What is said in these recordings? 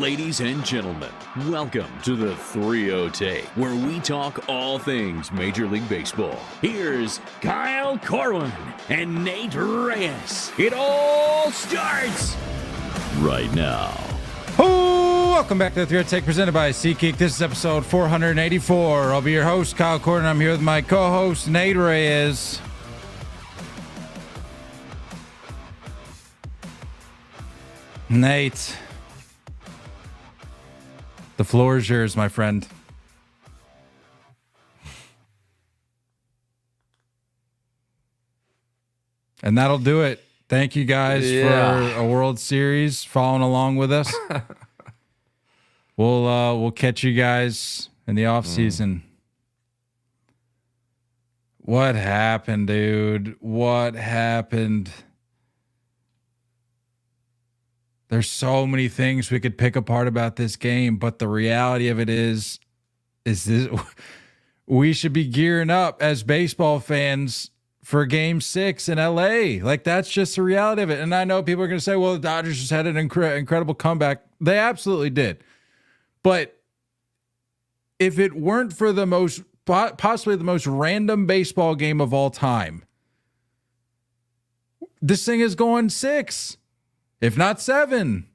Ladies and gentlemen, welcome to the 3-0 Take, where we talk all things Major League Baseball. Here's Kyle Corwin and Nate Reyes. It all starts right now. Oh, welcome back to the 3-0 Take presented by SeatGeek. This is episode 484. I'll be your host, Kyle Corwin. I'm here with my co-host, Nate Reyes. Nate, the floor is yours, my friend. And that'll do it. Thank you guys for a World Series following along with us. We'll catch you guys in the offseason. What happened, dude? What happened? There's so many things we could pick apart about this game, but the reality of it is this: we should be gearing up as baseball fans for Game 6 in LA. Like, that's just the reality of it. And I know people are going to say, well, the Dodgers just had an incredible comeback. They absolutely did. But if it weren't for the possibly the most random baseball game of all time, this thing is going 6. If not 7.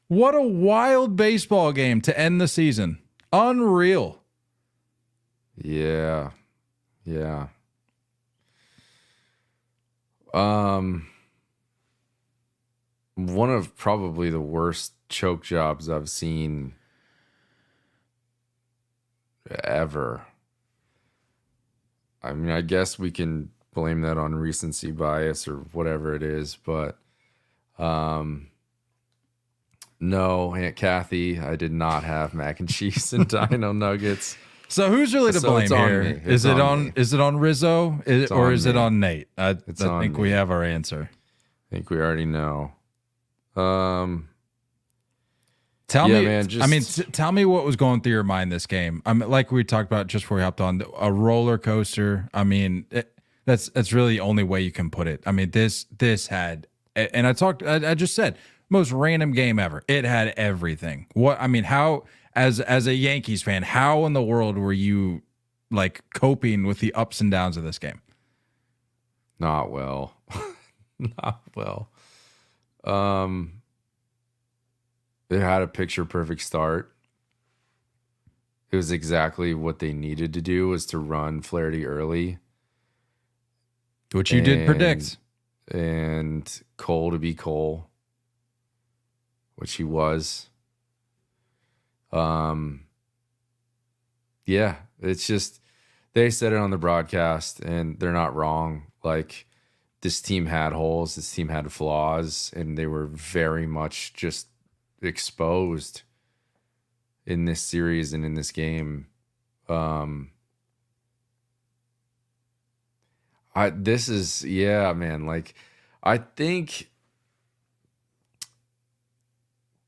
What a wild baseball game to end the season. Unreal. Yeah. One of probably the worst choke jobs I've seen ever. I mean, I guess we can blame that on recency bias or whatever it is, but no, Aunt Kathy, I did not have mac and cheese and Dino Nuggets. So who's really to blame here? Is it on Rizzo or is it on Nate? I think we have our answer. I think we already know. Tell me what was going through your mind this game. I mean, like we talked about just before we hopped on, a roller coaster. I mean, that's really the only way you can put it. I mean, this had. And I just said, most random game ever. It had everything. How, as a Yankees fan, how in the world were you like coping with the ups and downs of this game? Not well. Not well. It had a picture perfect start. It was exactly what they needed to do, was to run Flaherty early. Which you did predict. And Cole to be Cole, which he was. It's just, they said it on the broadcast and they're not wrong. Like, this team had holes, this team had flaws, and they were very much just exposed in this series and in this game. I think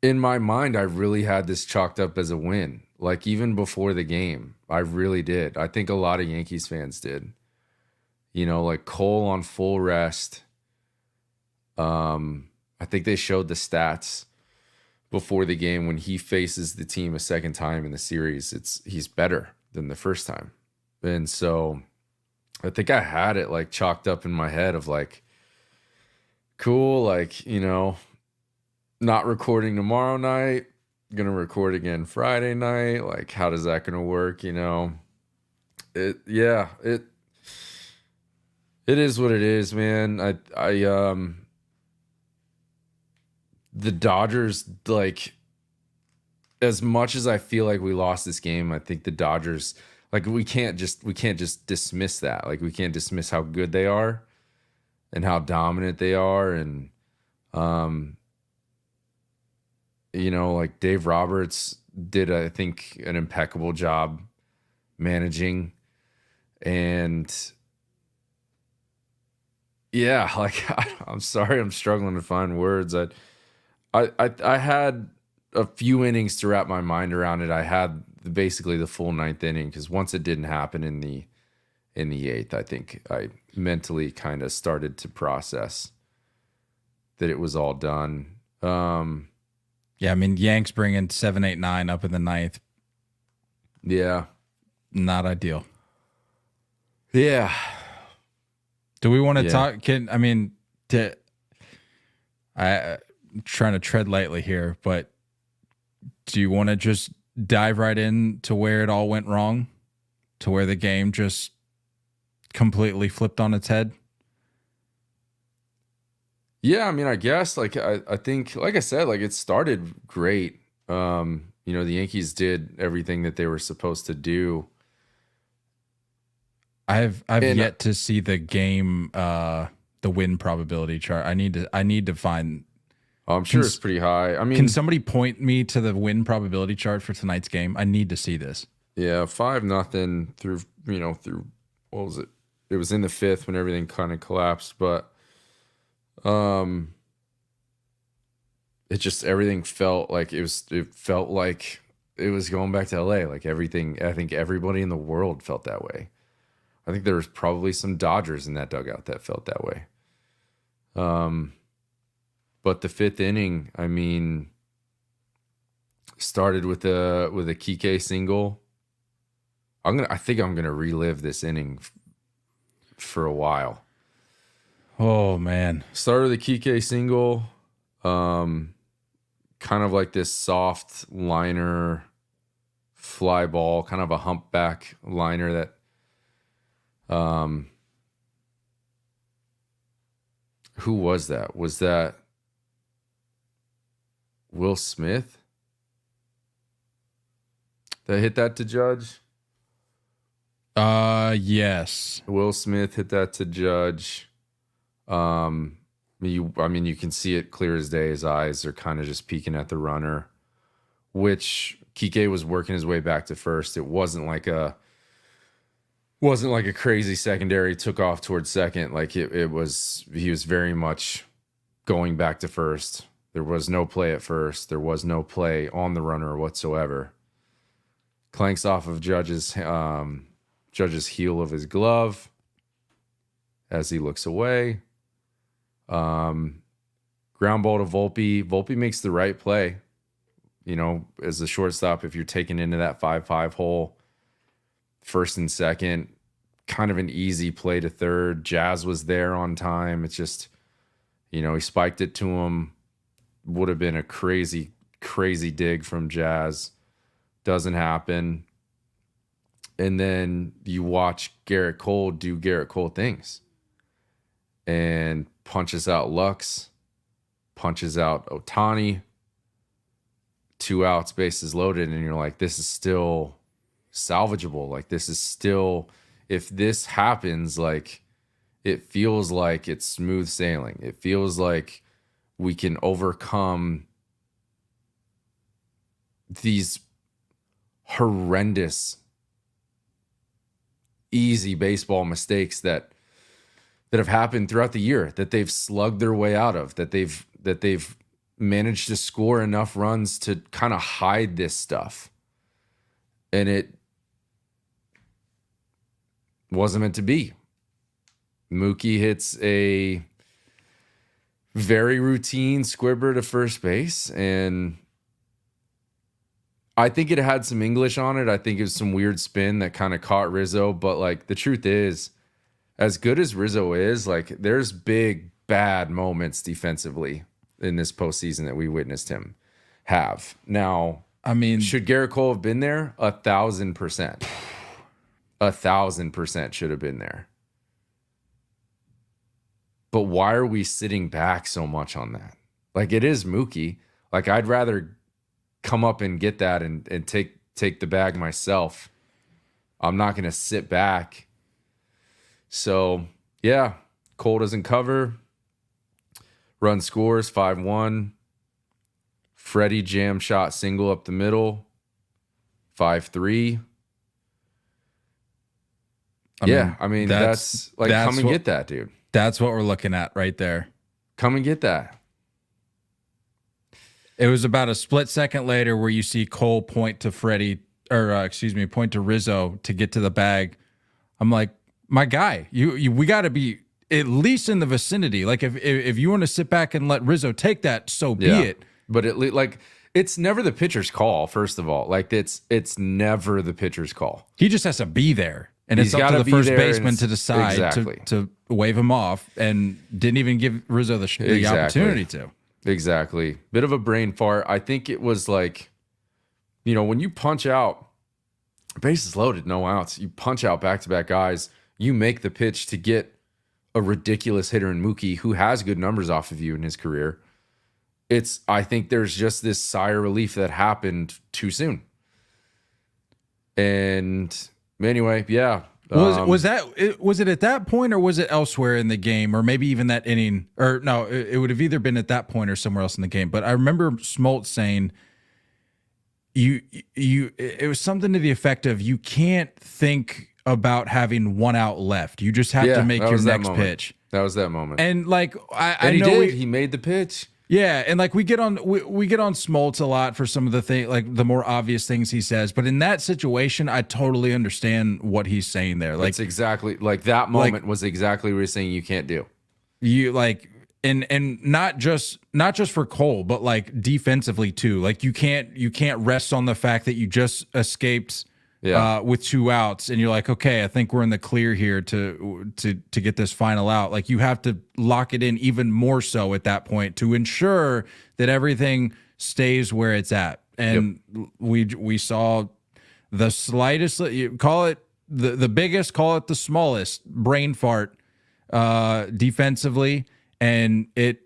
in my mind, I really had this chalked up as a win. Like, even before the game, I really did. I think a lot of Yankees fans did. You know, like Cole on full rest. I think they showed the stats before the game. When he faces the team a second time in the series, he's better than the first time. And so I think I had it like chalked up in my head of like, cool, like, you know, not recording tomorrow night, gonna record again Friday night. Like, how does that gonna work? You know, it is what it is, man. The Dodgers, like, as much as I feel like we lost this game, I think the Dodgers, like, we can't just dismiss that. Like, we can't dismiss how good they are and how dominant they are. And, you know, like, Dave Roberts did, I think, an impeccable job managing. And yeah, like, I'm sorry, I'm struggling to find words. I had a few innings to wrap my mind around it. I had basically the full ninth inning, because once it didn't happen in the eighth, I think I mentally kind of started to process that it was all done. Yeah, I mean, Yanks bringing 7, 8, 9 up in the ninth. Yeah. Not ideal. Yeah. Do we want to talk? I'm trying to tread lightly here, but do you want to just dive right in to where it all went wrong, to where the game just completely flipped on its head? Yeah, I mean, I guess I think, like I said, it started great. The Yankees did everything that they were supposed to do. I've yet to see the game, the win probability chart. I need to find. I'm sure it's pretty high. I mean, can somebody point me to the win probability chart for tonight's game? I need to see this. Yeah, 5-0 through what was it? It was in the fifth when everything kind of collapsed, but it just everything felt like it felt like it was going back to LA. Like everything, I think everybody in the world felt that way. I think there was probably some Dodgers in that dugout that felt that way. But the fifth inning, I mean, started with a Kike single. I think I'm gonna relive this inning for a while. Oh man! Started with a Kike single, kind of like this soft liner, fly ball, kind of a humpback liner that, who was that? Was that Will Smith that hit that to Judge? Yes. Will Smith hit that to Judge. You can see it clear as day. His eyes are kind of just peeking at the runner, which Kike was working his way back to first. It wasn't like a crazy secondary took off towards second. Like he was very much going back to first. There was no play at first. There was no play on the runner whatsoever. Clanks off of Judge's heel of his glove as he looks away. Ground ball to Volpe. Volpe makes the right play. As a shortstop, if you're taking into that 5-5 hole, first and second, kind of an easy play to third. Jazz was there on time. It's just, he spiked it to him. Would have been a crazy, crazy dig from Jazz. Doesn't happen. And then you watch Garrett Cole do Garrett Cole things and punches out Lux, punches out Ohtani, 2 outs, bases loaded. And you're like, this is still salvageable. Like, this is still, if this happens, like, it feels like it's smooth sailing. It feels like we can overcome these horrendous, easy baseball mistakes that have happened throughout the year, that they've slugged their way out of, that they've managed to score enough runs to kind of hide this stuff. And it wasn't meant to be. Mookie hits a very routine squibber to first base, and I think it had some English on it. I think it was some weird spin that kind of caught Rizzo, but the truth is, as good as Rizzo is, there's big bad moments defensively in this postseason that we witnessed him have. Now, I mean, should Garrett Cole have been there? 1,000%. 1,000% should have been there. But why are we sitting back so much on that? It is Mookie. I'd rather come up and get that and take the bag myself. I'm not going to sit back. So, yeah, Cole doesn't cover. Run scores 5-1. Freddie jam shot single up the middle. 5-3. I mean, that's come and get that, dude. That's what we're looking at right there. Come and get that. It was about a split second later where you see Cole point to point to Rizzo to get to the bag. I'm like, my guy, we got to be at least in the vicinity. If you want to sit back and let Rizzo take that, so be it. But it's never the pitcher's call, first of all. Like it's never the pitcher's call. He just has to be there. And He's it's up to gotta the be first there, baseman and to decide exactly. to wave him off, and didn't even give Rizzo the Exactly. opportunity to. Exactly. Bit of a brain fart. I think it was like, you know, when you punch out, bases loaded, no outs, you punch out back-to-back guys, you make the pitch to get a ridiculous hitter in Mookie who has good numbers off of you in his career. I think there's just this sigh of relief that happened too soon. And anyway, yeah. Was it at that point, or was it elsewhere in the game, or maybe even that inning? Or no, it would have either been at that point or somewhere else in the game. But I remember Smoltz saying, it was something to the effect of, you can't think about having one out left. You just have to make your next pitch. That was that moment. And like I know he made the pitch. Yeah, and like we get on Smoltz a lot for some of the thing, like the more obvious things he says, but in that situation, I totally understand what he's saying there. Like, it's exactly like that moment was exactly what he's saying you can't do. You like, and not just for Cole, but like defensively too. Like you can't rest on the fact that you just escaped with 2 outs, and you're like, okay, I think we're in the clear here to get this final out. Like you have to lock it in even more so at that point to ensure that everything stays where it's at. And we saw the slightest, you call it the biggest, call it the smallest brain fart defensively, and it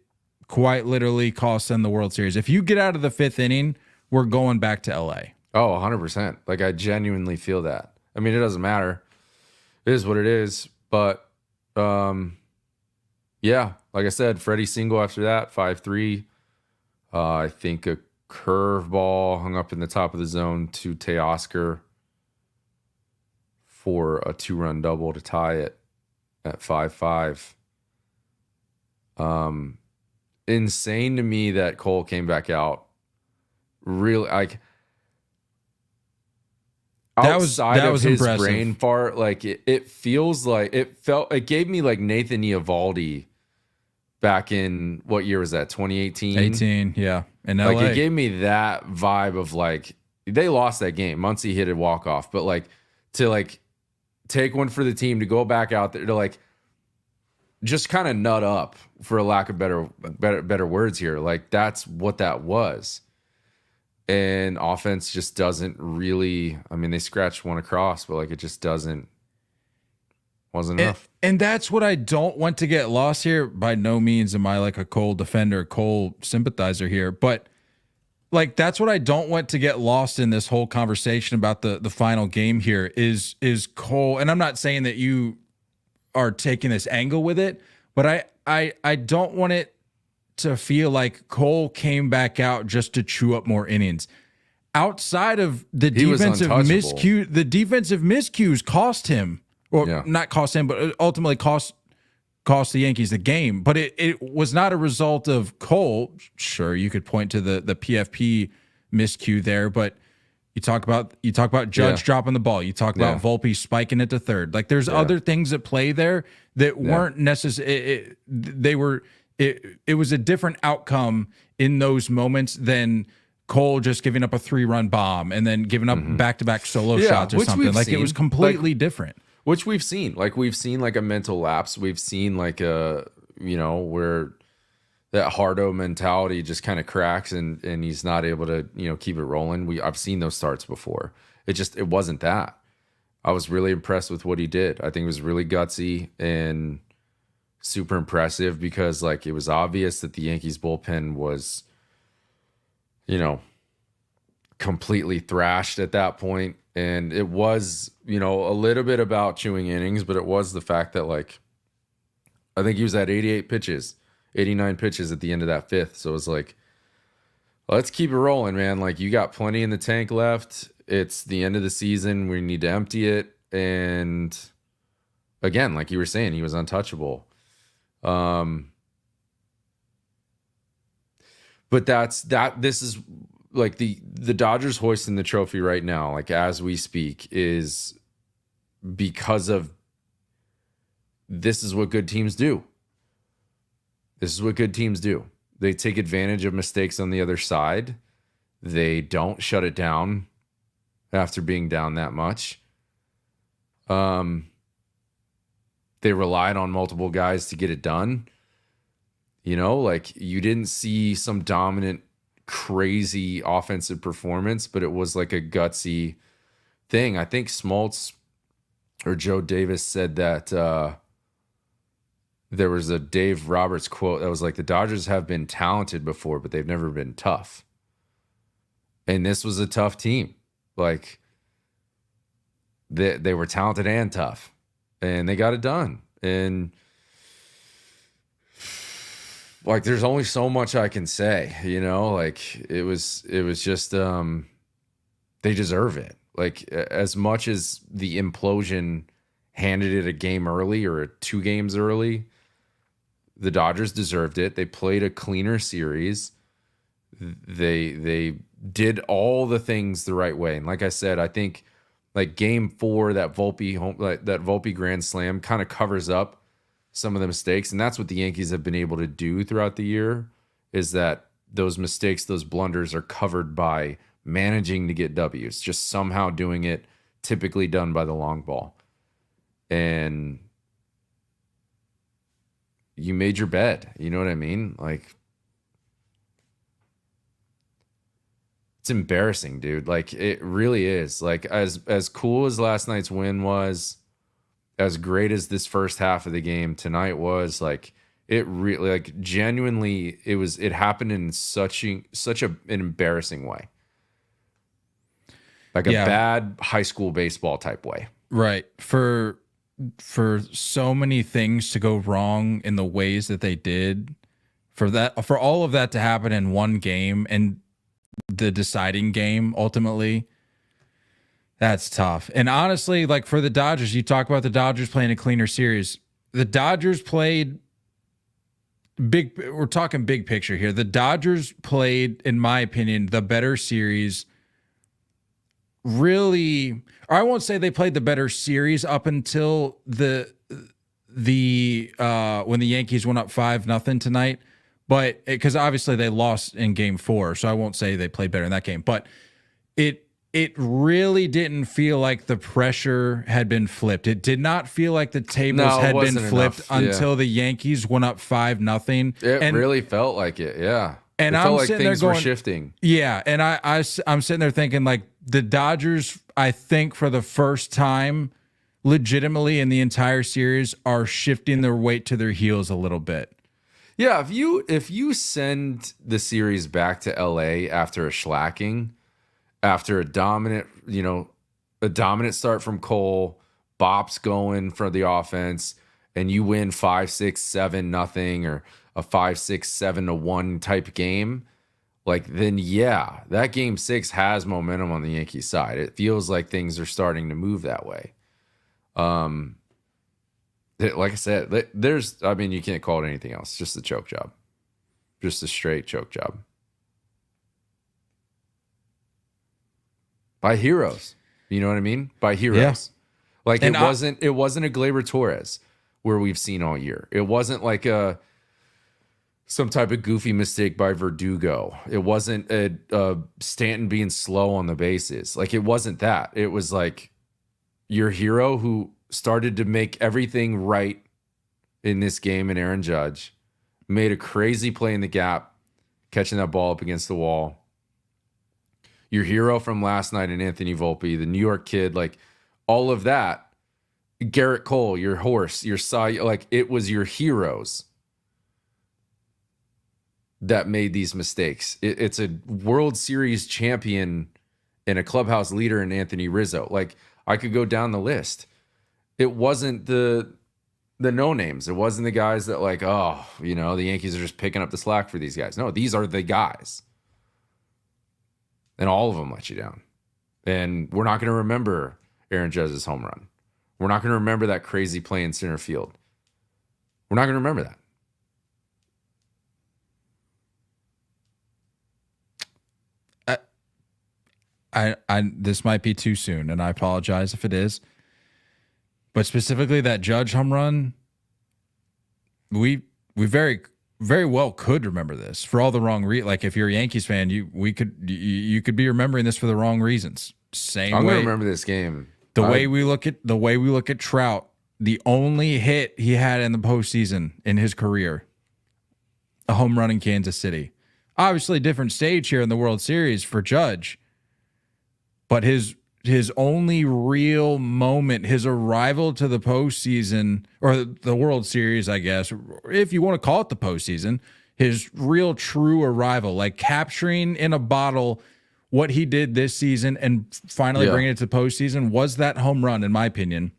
quite literally cost them the World Series. If you get out of the 5th inning, we're going back to LA. Oh, 100%. Like, I genuinely feel that. I mean, it doesn't matter. It is what it is. But, yeah, like I said, Freddie single after that, 5-3. I think a curveball hung up in the top of the zone to Teoscar for a 2-run double to tie it at 5-5. Insane to me that Cole came back out. Really, like... That was his impressive. Brain fart, like it feels like it gave me like Nathan Eovaldi back in, what year was that? 2018? 18, yeah. In LA. Like it gave me that vibe of like, they lost that game. Muncy hit a walk-off, but like to like take one for the team, to go back out there to like just kind of nut up, for a lack of better words here. Like that's what that was. And offense just doesn't really, I mean, they scratched one across, but like it just wasn't enough. And that's what I don't want to get lost here. By no means am I like a Cole defender, Cole sympathizer here, but like that's what I don't want to get lost in this whole conversation about the final game here is Cole. And I'm not saying that you are taking this angle with it, but I don't want it to feel like Cole came back out just to chew up more innings. Outside of the defensive miscues cost him, or not cost him, but ultimately cost the Yankees the game. But it was not a result of Cole. Sure, you could point to the PFP miscue there, but you talk about Judge dropping the ball. You talk about Volpe spiking it to third. Like there's other things at play there that weren't necessary. It was a different outcome in those moments than Cole just giving up a 3-run bomb and then giving up back-to-back solo shots or something. Like it was completely different. Which we've seen. Like we've seen like a mental lapse. We've seen like a, where that hardo mentality just kind of cracks and he's not able to, keep it rolling. I've seen those starts before. It wasn't that. I was really impressed with what he did. I think it was really gutsy and super impressive, because like it was obvious that the Yankees bullpen was, completely thrashed at that point. And it was, a little bit about chewing innings, but it was the fact that like, I think he was at 89 pitches at the end of that 5th. So it was like, let's keep it rolling, man. Like you got plenty in the tank left. It's the end of the season. We need to empty it. And again, like you were saying, he was untouchable. But this is like the Dodgers hoisting the trophy right now, like as we speak, is because of this is what good teams do. This is what good teams do. They take advantage of mistakes on the other side. They don't shut it down after being down that much. They relied on multiple guys to get it done. You know, like you didn't see some dominant, crazy offensive performance, but it was like a gutsy thing. I think Smoltz or Joe Davis said that there was a Dave Roberts quote that was like, the Dodgers have been talented before, but they've never been tough. And this was a tough team. Like they were talented and tough, and they got it done. And like, there's only so much I can say, you know, like it was just, they deserve it. Like, as much as the implosion handed it a game early or 2 games early, the Dodgers deserved it. They played a cleaner series. They did all the things the right way. And like I said, I think like game 4, that Volpe grand slam kind of covers up some of the mistakes. And that's what the Yankees have been able to do throughout the year, is that those mistakes, those blunders are covered by managing to get W's, just somehow doing it, typically done by the long ball. And you made your bed. You know what I mean? Like, it's embarrassing, dude. Like, it really is. Like, as cool as last night's win was, as great as this first half of the game tonight was, like, it really, like, genuinely, it happened in such an embarrassing way. Like a bad high school baseball type way. Right. For so many things to go wrong in the ways that they did, for all of that to happen in one game, and the deciding game ultimately, that's tough. And honestly, like for the Dodgers, you talk about the Dodgers playing a cleaner series. The Dodgers played we're talking big picture here. The Dodgers played, in my opinion, the better series. Really, or I won't say they played the better series up until the when the Yankees went up 5-0 tonight, but because obviously they lost in game 4, so I won't say they played better in that game. But it really didn't feel like the pressure had been flipped. It did not feel like the tables had been flipped until the Yankees went up 5-0. It really felt like it, yeah. And it I'm felt like sitting things there going, were shifting. Yeah, and I'm sitting there thinking, like, the Dodgers, I think for the first time, legitimately in the entire series, are shifting their weight to their heels a little bit. Yeah, if you send the series back to LA after a shellacking, after a dominant start from Cole, bops going for the offense, and you win 5-6-7-0 or a 5-6-7-1 type game, like, then yeah, that game 6 has momentum on the Yankees side. It feels like things are starting to move that way. Like I said, you can't call it anything else. Just a choke job. Just a straight choke job. By heroes. You know what I mean? By heroes. Yeah. Like, it wasn't a Gleyber Torres where we've seen all year. It wasn't like some type of goofy mistake by Verdugo. It wasn't a Stanton being slow on the bases. Like, it wasn't that. It was like your hero who started to make everything right in this game, and Aaron Judge made a crazy play in the gap, catching that ball up against the wall. Your hero from last night in Anthony Volpe, the New York kid, like, all of that. Garrett Cole, your horse, your side, like, it was your heroes that made these mistakes. It's a World Series champion and a clubhouse leader in Anthony Rizzo. Like, I could go down the list. It wasn't the no-names. It wasn't the guys that, like, oh, the Yankees are just picking up the slack for these guys. No, these are the guys. And all of them let you down. And we're not going to remember Aaron Judge's home run. We're not going to remember that crazy play in center field. We're not going to remember that. This might be too soon, and I apologize if it is. But specifically that Judge home run, we very very well could remember this for all the wrong like if you're a Yankees fan, you could be remembering this for the wrong reasons. I'm gonna remember this game. The way we look at Trout, the only hit he had in the postseason in his career, a home run in Kansas City. Obviously, different stage here in the World Series for Judge, but his only real moment, his arrival to the postseason or the World Series, I guess, if you want to call it the postseason, his real true arrival, like capturing in a bottle what he did this season and finally bringing it to the postseason, was that home run, in my opinion.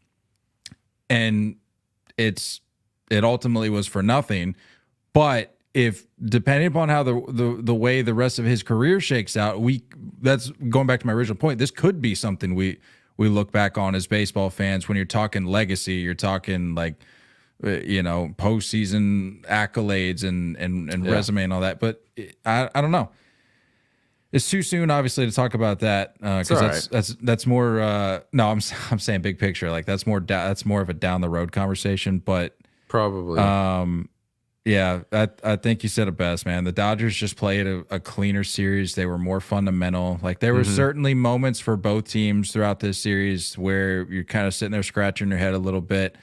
And it ultimately was for nothing. But if depending upon how the way the rest of his career shakes out, that's going back to my original point. This could be something we look back on as baseball fans. When you're talking legacy, you're talking like postseason accolades and resume and all that. But I don't know. It's too soon, obviously, to talk about that because that's more. No, I'm saying big picture. Like that's more of a down the road conversation. But probably. Yeah, I think you said it best, man. The Dodgers just played a cleaner series. They were more fundamental. Like there were certainly moments for both teams throughout this series where you're kind of sitting there scratching your head a little bit.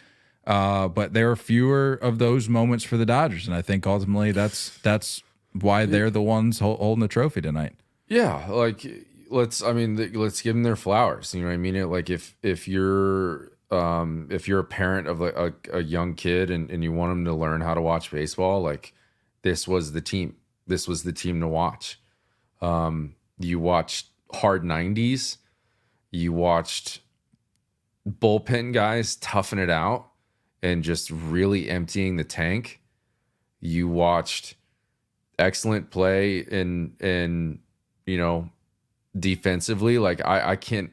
But there were fewer of those moments for the Dodgers, and I think ultimately that's why they're the ones holding the trophy tonight. Yeah, like let's give them their flowers. You know what I mean? Like if you're a parent of like a young kid and you want them to learn how to watch baseball, like this was the team. This was the team to watch. You watched hard 90s. You watched bullpen guys toughing it out and just really emptying the tank. You watched excellent play in defensively. Like I can't.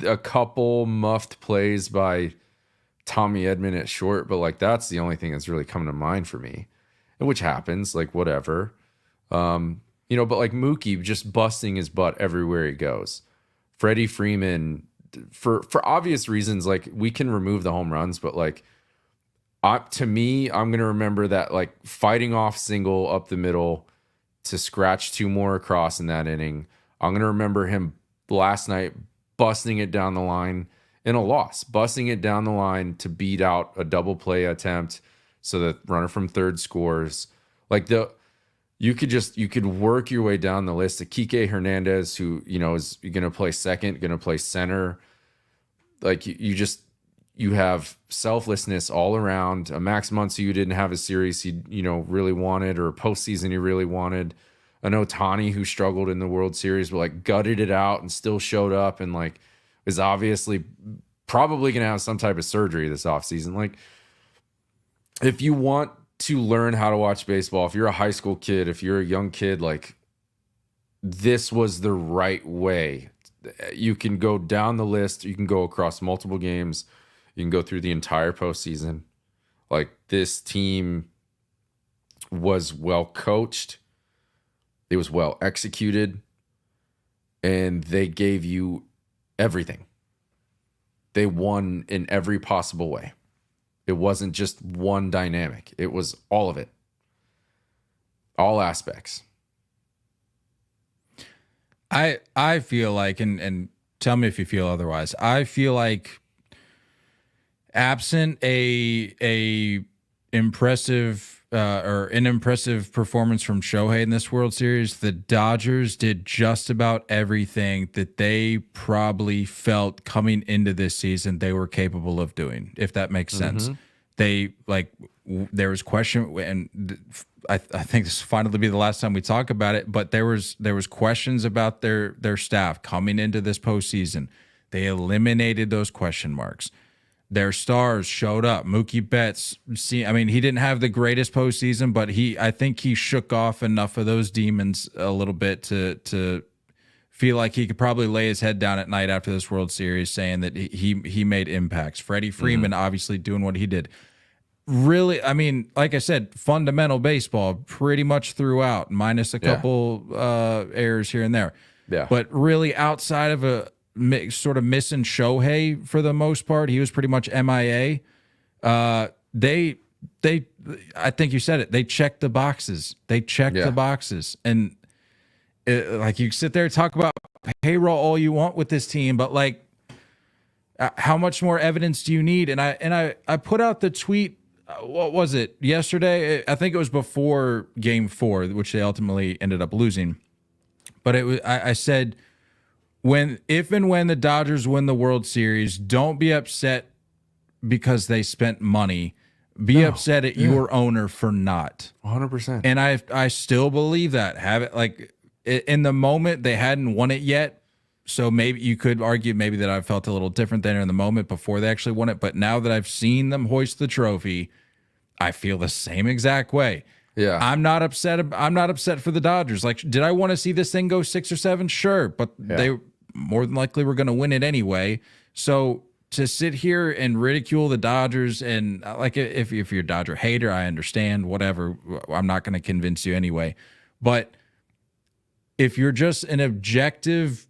A couple muffed plays by Tommy Edman at short, but like that's the only thing that's really coming to mind for me, and which happens, like whatever, but like Mookie just busting his butt everywhere he goes. Freddie Freeman, for obvious reasons, like we can remove the home runs, but like to me, I'm gonna remember that like fighting off single up the middle to scratch two more across in that inning. I'm gonna remember him last night busting it down the line in a loss, busting it down the line to beat out a double play attempt so that runner from third scores. Like you could work your way down the list. Kike Hernandez, who, is going to play second, going to play center. Like you have selflessness all around. A Max Muncy who didn't have a series he, really wanted, or a postseason he really wanted. An Ohtani who struggled in the World Series, but like gutted it out and still showed up and like is obviously probably going to have some type of surgery this offseason. Like if you want to learn how to watch baseball, if you're a high school kid, if you're a young kid, like this was the right way. You can go down the list. You can go across multiple games. You can go through the entire postseason. Like this team was well coached. It was well executed, and they gave you everything. They won in every possible way. It wasn't just one dynamic. It was all of it. All aspects. I feel like, and tell me if you feel otherwise, I feel like absent a impressive an impressive performance from Shohei in this World Series, the Dodgers did just about everything that they probably felt coming into this season they were capable of doing, if that makes sense. They there was question, and I think this will finally be the last time we talk about it, but there was questions about their staff coming into this postseason. They eliminated those question marks. Their stars showed up. Mookie Betts, he didn't have the greatest postseason, but I think he shook off enough of those demons a little bit to feel like he could probably lay his head down at night after this World Series, saying that he made impacts. Freddie Freeman obviously doing what he did. Really, like I said, fundamental baseball pretty much throughout, minus a couple errors here and there. Yeah, but really outside of a sort of missing Shohei for the most part, he was pretty much MIA. They I think you said it. They check the boxes. And like you sit there and talk about payroll all you want with this team, but like, how much more evidence do you need? And I put out the tweet. What was it yesterday? I think it was before Game 4, which they ultimately ended up losing. But it was. I said, if and when the Dodgers win the World Series, don't be upset because they spent money. Be upset at your owner for not. 100%. And I still believe that. Have it like in the moment they hadn't won it yet. So maybe you could argue maybe that I felt a little different than in the moment before they actually won it. But now that I've seen them hoist the trophy, I feel the same exact way. Yeah. I'm not upset for the Dodgers. Like, did I want to see this thing go 6 or 7? Sure. But they more than likely were going to win it anyway. So to sit here and ridicule the Dodgers, and like, if you're a Dodger hater, I understand, whatever. I'm not going to convince you anyway. But if you're just an objective,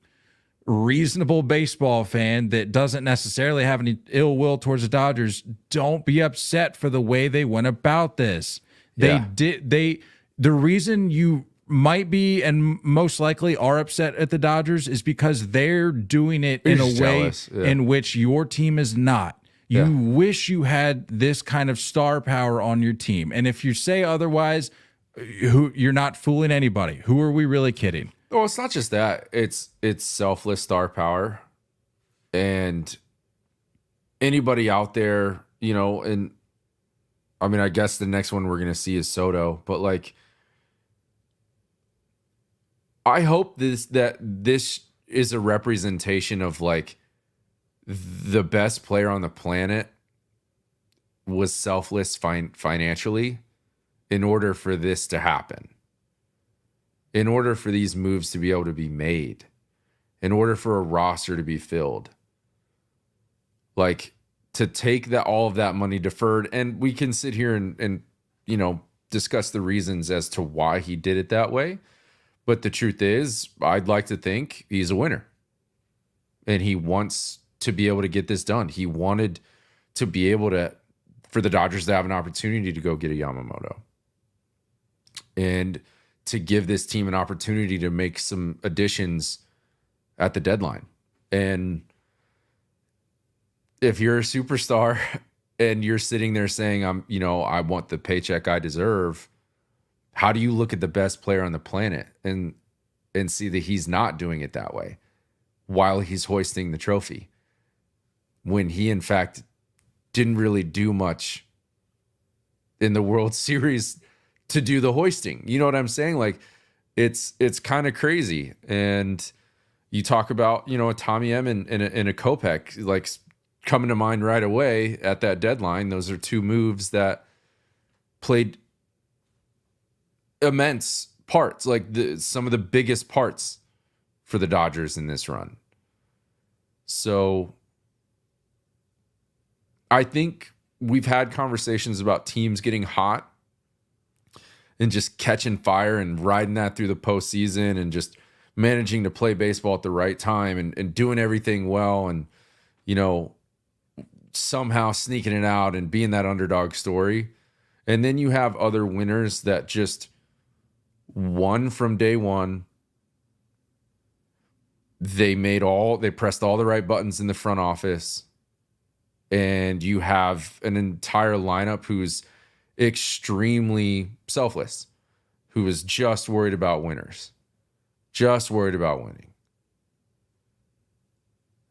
reasonable baseball fan that doesn't necessarily have any ill will towards the Dodgers, don't be upset for the way they went about this. The reason you might be and most likely are upset at the Dodgers is because they're doing it in a way in which your team is not. You wish you had this kind of star power on your team. And if you say otherwise, you're not fooling anybody. Who are we really kidding? Well, it's not just that. It's selfless star power. And anybody out there, and I mean, I guess the next one we're going to see is Soto, but like, I hope that this is a representation of like the best player on the planet was selfless financially in order for this to happen. In order for these moves to be able to be made, in order for a roster to be filled, like to take all of that money deferred, and we can sit here and discuss the reasons as to why he did it that way. But the truth is, I'd like to think he's a winner, and he wants to be able to get this done. He wanted to be able for the Dodgers to have an opportunity to go get a Yamamoto, and to give this team an opportunity to make some additions at the deadline. And if you're a superstar and you're sitting there saying, I want the paycheck I deserve, how do you look at the best player on the planet and see that he's not doing it that way while he's hoisting the trophy, when he in fact didn't really do much in the World Series to do the hoisting? You know what I'm saying? Like, it's kind of crazy. And you talk about, a Tommy M and a Kopech, like, coming to mind right away at that deadline. Those are two moves that played immense parts, like some of the biggest parts for the Dodgers in this run. So I think we've had conversations about teams getting hot and just catching fire and riding that through the postseason and just managing to play baseball at the right time and doing everything well and, somehow sneaking it out and being that underdog story. And then you have other winners that just won from day one. They pressed all the right buttons in the front office. And you have an entire lineup who's extremely selfless, who is just worried about winners, just worried about winning.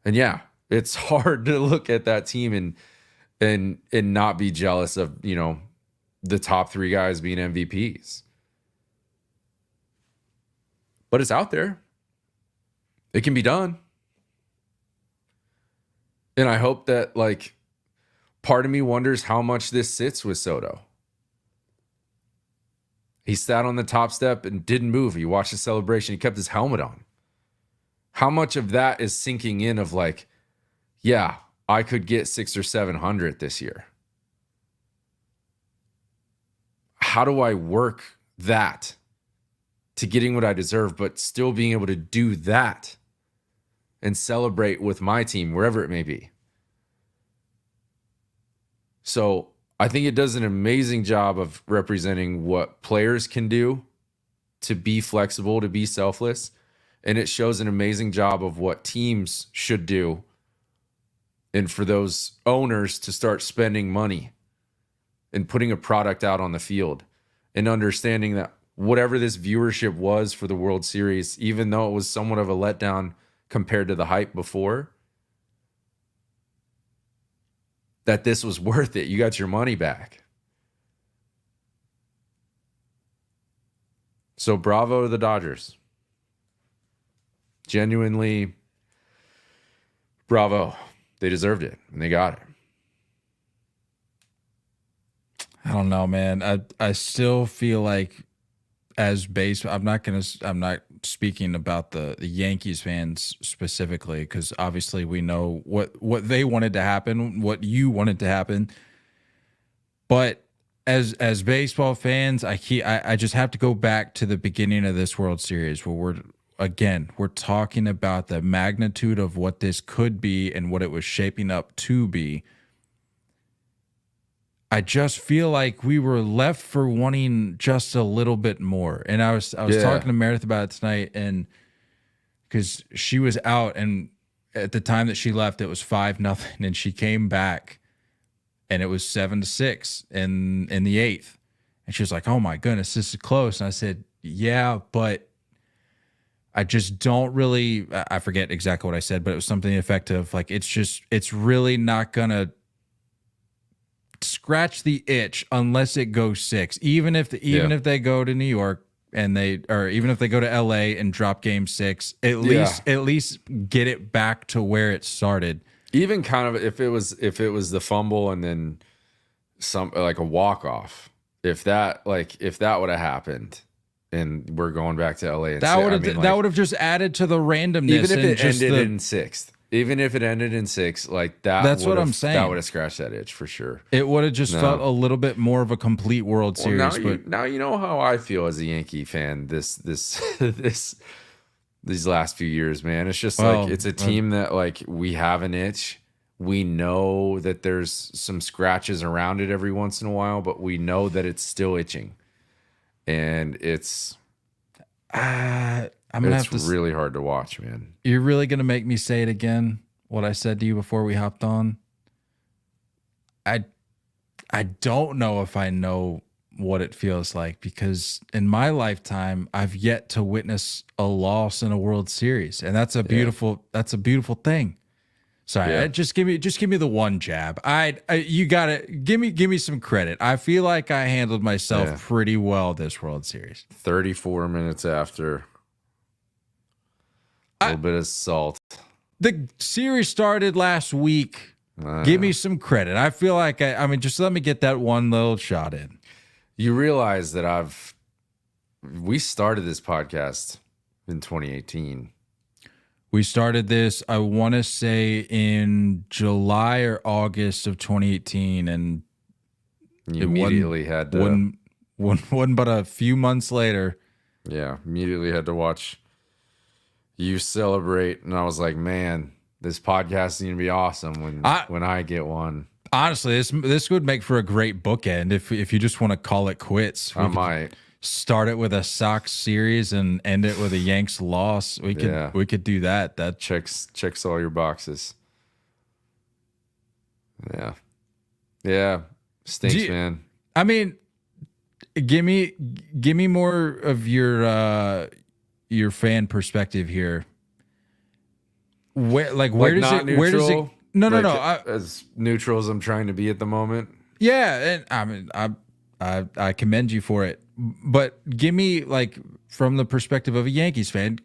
And yeah, it's hard to look at that team and not be jealous of, the top three guys being MVPs. But it's out there. It can be done. And I hope that, like, part of me wonders how much this sits with Soto. He sat on the top step and didn't move. You watched the celebration. He kept his helmet on. How much of that is sinking in of like, yeah, I could get 600 or 700 this year. How do I work that to getting what I deserve, but still being able to do that and celebrate with my team, wherever it may be? So I think it does an amazing job of representing what players can do to be flexible, to be selfless. And it shows an amazing job of what teams should do. And for those owners to start spending money and putting a product out on the field and understanding that whatever this viewership was for the World Series, even though it was somewhat of a letdown compared to the hype before, that this was worth it. You got your money back. So bravo to the Dodgers. Genuinely, bravo. They deserved it, and they got it. I don't know, man. I still feel like as I'm not speaking about the Yankees fans specifically, because obviously we know what they wanted to happen, what you wanted to happen. But as baseball fans, I just have to go back to the beginning of this World Series where we're talking about the magnitude of what this could be and what it was shaping up to be. I just feel like we were left for wanting just a little bit more. And I was talking to Meredith about it tonight, and because she was out, and at the time that she left, it was 5-0, and she came back, and it was 7-6 in the eighth, and she was like, "Oh my goodness, this is close." And I said, "Yeah, but I just don't really." I forget exactly what I said, but it was something effective. Like it's really not gonna scratch the itch unless it goes 6. Even if they go to New York even if they go to LA and drop game 6, at least get it back to where it started. Even kind of if it was the fumble and then some like a walk off, if that would have happened and we're going back to LA, that would have just added to the randomness. Even if it ended in 6th. Even if it ended in 6, like that. That's what I'm saying. That would have scratched that itch for sure. It would have just felt a little bit more of a complete World Series. Now you know how I feel as a Yankee fan. These last few years, man. It's just like it's a team that like we have an itch. We know that there's some scratches around it every once in a while, but we know that it's still itching, and it's. It's really hard to watch, man. You're really going to make me say it again, what I said to you before we hopped on? I don't know if I know what it feels like, because in my lifetime, I've yet to witness a loss in a World Series, and that's a beautiful thing. Sorry, just give me the one jab. You got to give me some credit. I feel like I handled myself pretty well this World Series. 34 minutes after. A little bit of salt. The series started last week. Give me some credit. I feel like just let me get that one little shot in. You realize that we started this podcast in 2018. We started this, I want to say, in July or August of 2018, and you immediately had to one but a few months later. Yeah, immediately had to watch you celebrate, and I was like, man, this podcast is gonna be awesome when I get one. Honestly, this would make for a great bookend if you just want to call it quits. I might start it with a Sox series and end it with a Yanks loss. We could do that. That checks all your boxes. Yeah, stinks, man. I mean, give me more of your fan perspective here. Where does it? No. As neutral as I'm trying to be at the moment. Yeah, and I mean, I commend you for it. But give me, like, from the perspective of a Yankees fan,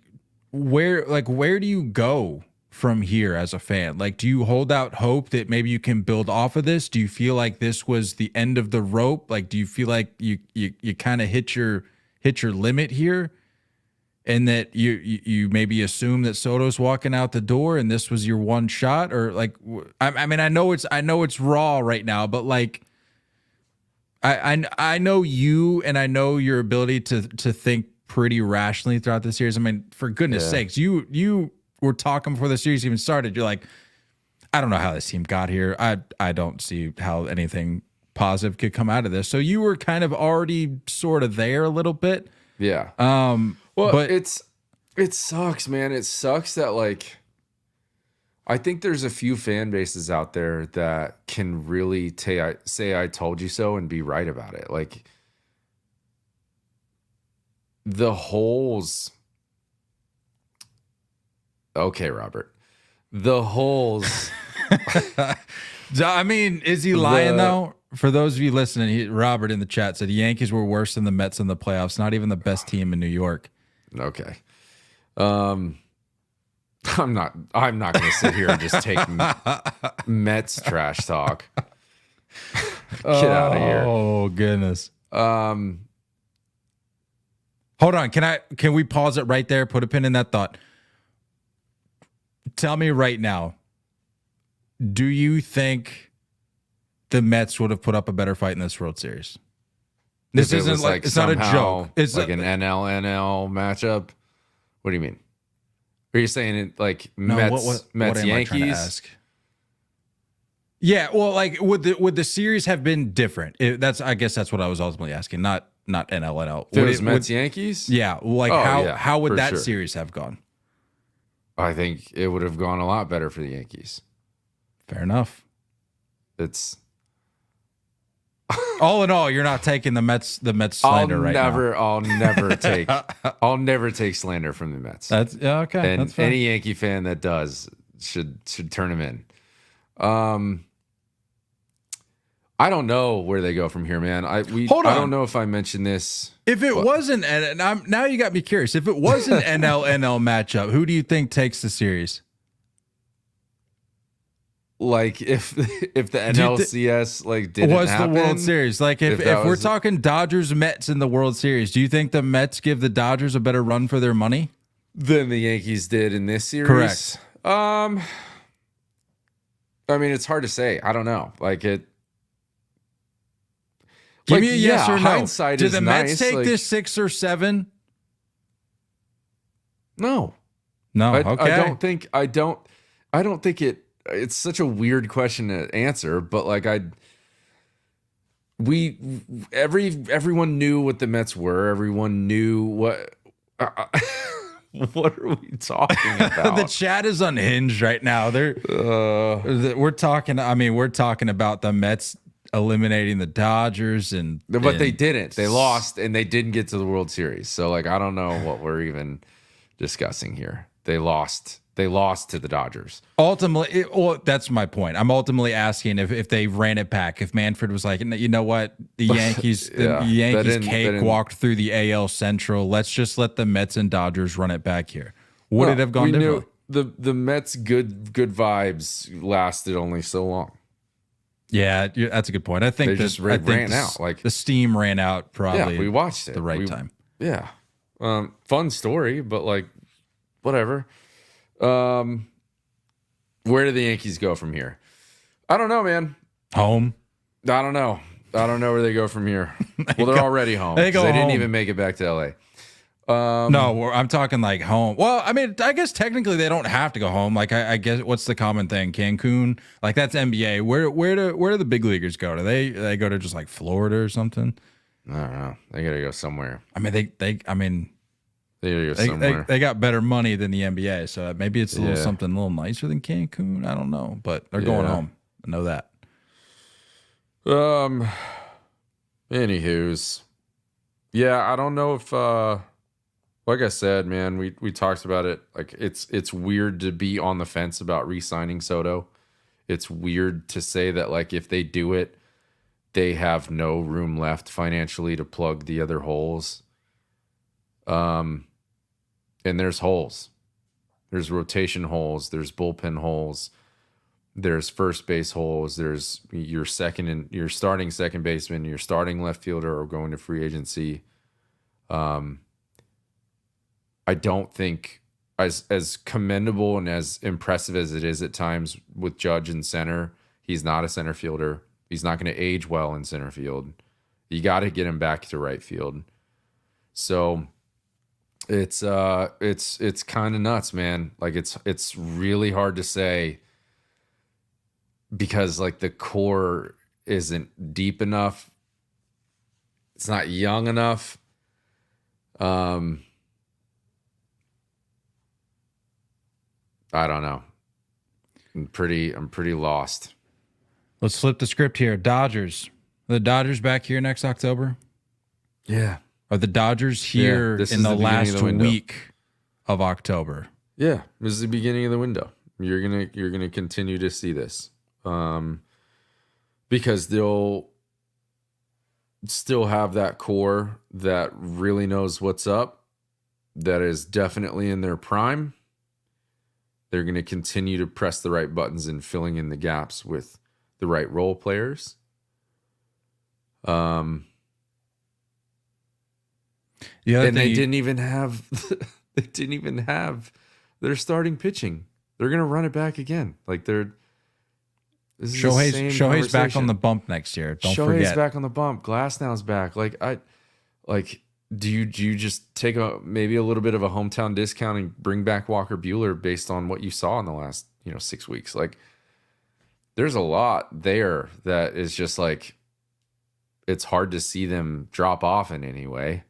where do you go from here as a fan? Like, do you hold out hope that maybe you can build off of this? Do you feel like this was the end of the rope? Like, do you feel like you kind of hit your limit here, and that you maybe assume that Soto's walking out the door and this was your one shot? Or like, I mean, I know it's raw right now, but like, I know you, and I know your ability to think pretty rationally throughout the series. I mean, for goodness sakes, you were talking before the series even started. You're like, I don't know how this team got here. I don't see how anything positive could come out of this. So you were kind of already sort of there a little bit. Yeah. Well, but it sucks, man. It sucks that like I think there's a few fan bases out there that can really say I told you so and be right about it. Like the holes. Okay, Robert. The holes. I mean, is he lying though? For those of you listening, Robert in the chat said the Yankees were worse than the Mets in the playoffs. Not even the best team in New York. Okay. I'm not going to sit here and just take Mets trash talk. Get out of here. Oh goodness. Hold on. Can we pause it right there? Put a pin in that thought. Tell me right now. Do you think the Mets would have put up a better fight in this World Series? This isn't like it's not a joke. It's like an NL matchup. What do you mean? Are you saying it like Mets Yankees? Yeah, well, like would the series have been different? I guess that's what I was ultimately asking. Not NL. If it was Mets Yankees? Yeah, like how would that series have gone? I think it would have gone a lot better for the Yankees. Fair enough. It's all in all, you're not taking the Mets slander right now. I'll never take slander from the Mets. That's okay. And that's fine. any Yankee fan that does should turn him in. I don't know where they go from here, man. I don't know if I mentioned this. If it wasn't, and now you got me curious. If it was an NL matchup, who do you think takes the series? Like if the NLCS didn't happen, the World Series. Like if we're talking Dodgers Mets in the World Series, do you think the Mets give the Dodgers a better run for their money than the Yankees did in this series? Correct. I mean, it's hard to say. I don't know. Like it. Give me a yes or no. Hindsight do is the nice. Mets take this 6 or 7? No. Okay. I don't think it. It's such a weird question to answer, but like everyone knew what the Mets were. Everyone knew what. What are we talking about? The chat is unhinged right now. We're talking. I mean, we're talking about the Mets eliminating the Dodgers, but they didn't. They lost, and they didn't get to the World Series. So like, I don't know what we're even discussing here. They lost. They lost to the Dodgers. Ultimately, that's my point. I'm ultimately asking if they ran it back. If Manfred was like, you know what, the Yankees, cakewalked through the AL Central. Let's just let the Mets and Dodgers run it back here. Would it have gone differently? The Mets' good vibes lasted only so long. Yeah, that's a good point. I think they just ran out. Like the steam ran out. Probably. Yeah, we watched it at the right time. Yeah, fun story, but like, whatever. Where do the Yankees go from here? I don't know, man. Home? I don't know where they go from here. Well, they're already home. They didn't even make it back to LA. No, I'm talking like home. Well, I mean, I guess technically they don't have to go home. Like, I guess what's the common thing? Cancun? Like that's NBA. Where do the big leaguers go? Do they go to just like Florida or something? I don't know. They gotta go somewhere. I mean, they gotta go somewhere. They got better money than the NBA, so maybe it's a little something a little nicer than Cancun. I don't know, but they're going home. I know that. Anywho's, I don't know if like I said, man, we talked about it. Like it's weird to be on the fence about re-signing Soto. It's weird to say that like if they do it, they have no room left financially to plug the other holes. And there's holes. There's rotation holes. There's bullpen holes. There's first base holes. There's your starting second baseman, your starting left fielder, or going to free agency. I don't think as commendable and as impressive as it is at times with Judge in center, he's not a center fielder. He's not going to age well in center field. You got to get him back to right field. So it's kind of nuts, man. Like it's really hard to say because like the core isn't deep enough. It's not young enough. I don't know. I'm pretty lost. Let's flip the script here. Dodgers. Are the Dodgers back here next October? Yeah. Are the Dodgers here in the last week of October? Yeah, this is the beginning of the window. You're gonna continue to see this, because they'll still have that core that really knows what's up, that is definitely in their prime. They're going to continue to press the right buttons and filling in the gaps with the right role players. They didn't even have their starting pitching. They're going to run it back again. Like Shohei's back on the bump next year. Don't forget. Shohei's back on the bump. Glasnow's back. Do you just take maybe a little bit of a hometown discount and bring back Walker Buehler based on what you saw in the last 6 weeks? Like, there's a lot there that is just like, it's hard to see them drop off in any way.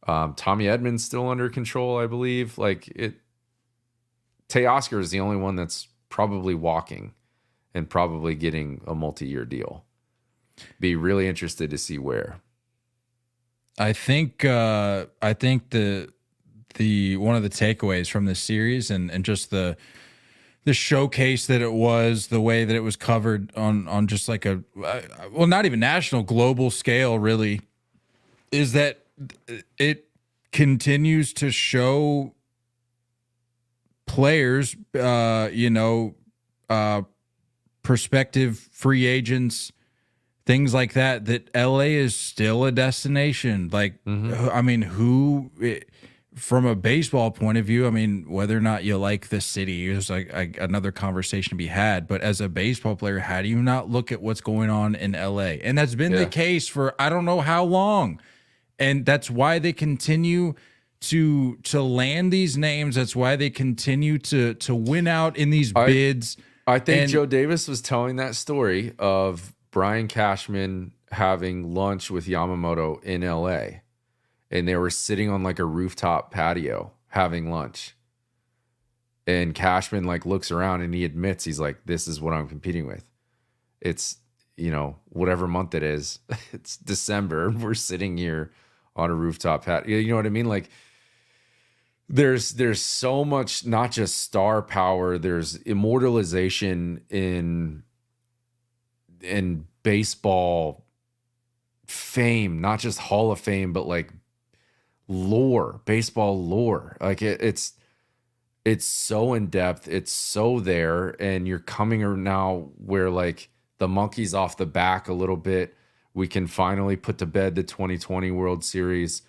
Tommy Edman's still under control, I believe. Teoscar is the only one that's probably walking and probably getting a multi-year deal. Be really interested to see where. I think the one of the takeaways from this series and just the showcase that it was, the way that it was covered on just like not even national, global scale really, is that it continues to show players, prospective free agents, things like that LA is still a destination. Like, I mean, from a baseball point of view, I mean, whether or not you like the city is like another conversation to be had. But as a baseball player, how do you not look at what's going on in LA? And that's been the case for I don't know how long. And that's why they continue to land these names. That's why they continue to win out in these bids. I think Joe Davis was telling that story of Brian Cashman having lunch with Yamamoto in LA, and they were sitting on like a rooftop patio having lunch. And Cashman looks around and he admits, he's like, this is what I'm competing with. It's, whatever month it is, it's December. We're sitting here on a rooftop patio. You know what I mean? Like, there's so much, not just star power, there's immortalization in baseball fame, not just Hall of Fame, but lore, baseball lore. Like it's so in depth, it's so there, and you're coming now where the monkey's off the back a little bit. We can finally put to bed the 2020 World Series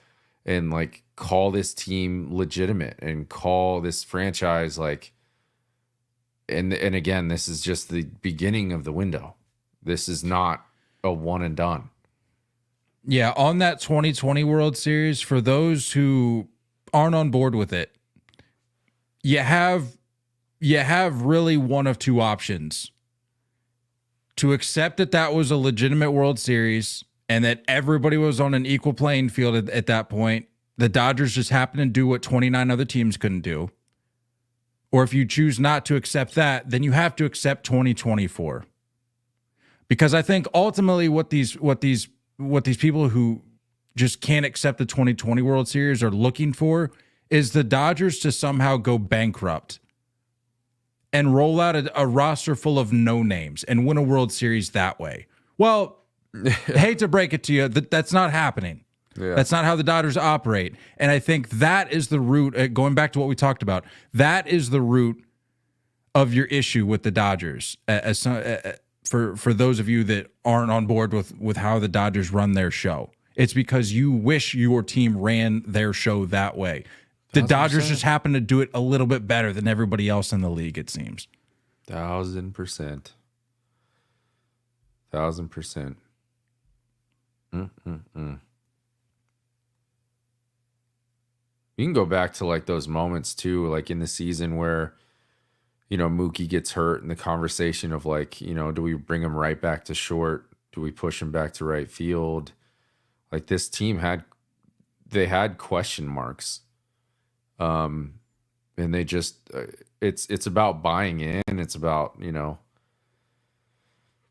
and call this team legitimate and call this franchise and again, this is just the beginning of the window. This is not a one and done. Yeah, on that 2020 World Series, for those who aren't on board with it, you have really one of two options. To accept that was a legitimate World Series and that everybody was on an equal playing field at that point. The Dodgers just happened to do what 29 other teams couldn't do. Or if you choose not to accept that, then you have to accept 2024. Because I think ultimately what these people who just can't accept the 2020 World Series are looking for is the Dodgers to somehow go bankrupt and roll out a roster full of no names and win a World Series that way. Well, I hate to break it to you, that's not happening. Yeah. That's not how the Dodgers operate. And I think that is the root, going back to what we talked about, that is the root of your issue with the Dodgers. For those of you that aren't on board with how the Dodgers run their show, it's because you wish your team ran their show that way. The Dodgers just happen to do it a little bit better than everybody else in the league, it seems. 1,000%. 1,000%. You can go back to those moments too, in the season where Mookie gets hurt in the conversation of like, do we bring him right back to short? Do we push him back to right field? Like this team had question marks. And they just, it's about buying in. It's about,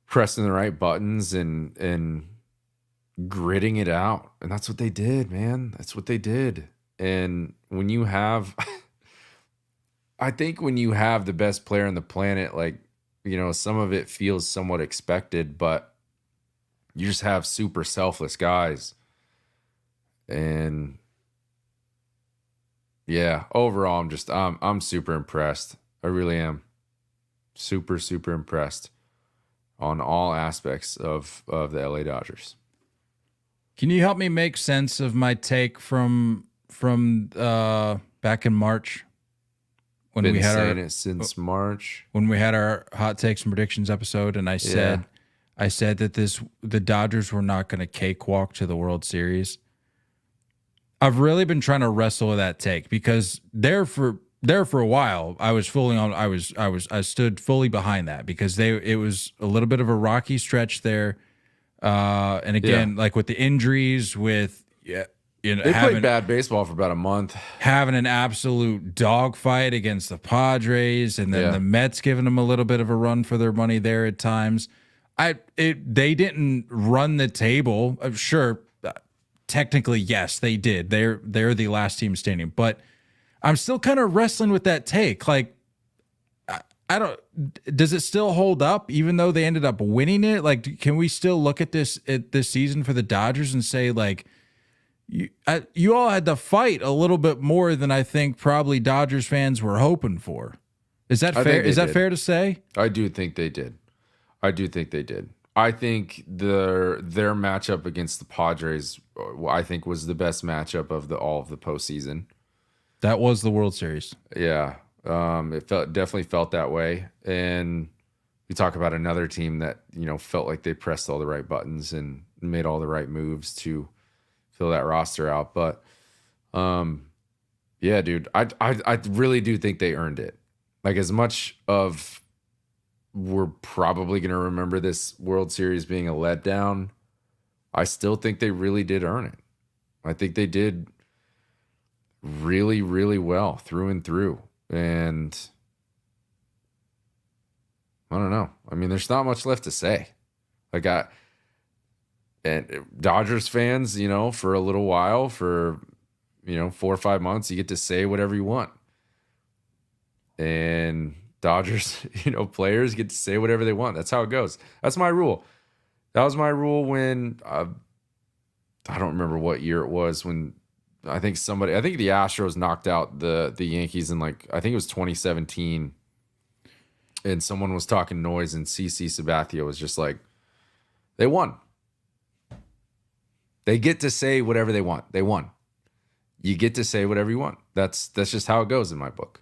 pressing the right buttons and gritting it out. And that's what they did, man. That's what they did. And when you have, I think when you have the best player on the planet, like, some of it feels somewhat expected, but you just have super selfless guys. And yeah, overall, I'm super impressed. I really am super, super impressed on all aspects of the LA Dodgers. Can you help me make sense of my take from back in March when Been we had saying it since March, when we had our hot takes and predictions episode, and I said that the Dodgers were not going to cakewalk to the World Series. I've really been trying to wrestle with that take because there for a while I stood fully behind that because it was a little bit of a rocky stretch there. And again, like with the injuries, with they played bad baseball for about a month, having an absolute dogfight against the Padres, and then the Mets giving them a little bit of a run for their money there at times. They didn't run the table. Sure, technically, yes, they did. They're the last team standing, but I'm still kind of wrestling with that take. Like, I don't. Does it still hold up, even though they ended up winning it? Like, can we still look at this season for the Dodgers and say, like, you all had to fight a little bit more than I think probably Dodgers fans were hoping for? Is that fair? Is that fair to say? I do think they did. I think their matchup against the Padres, I think, was the best matchup of all of the postseason. That was the World Series. Yeah. It definitely felt that way. And we talk about another team that, felt like they pressed all the right buttons and made all the right moves to fill that roster out. But, yeah, dude, I really do think they earned it. Like, as much of we're probably going to remember this World Series being a letdown, I still think they really did earn it. I think they did really, really well through and through. And I don't know. I mean, there's not much left to say. And Dodgers fans, for a little while, for, 4 or 5 months, you get to say whatever you want. And Dodgers, players get to say whatever they want. That's how it goes. That's my rule. That was my rule when, I don't remember what year it was, when I think the Astros knocked out the Yankees in, like, I think it was 2017. And someone was talking noise, and CC Sabathia was just like, they won. They get to say whatever they want. They won. You get to say whatever you want. That's just how it goes in my book.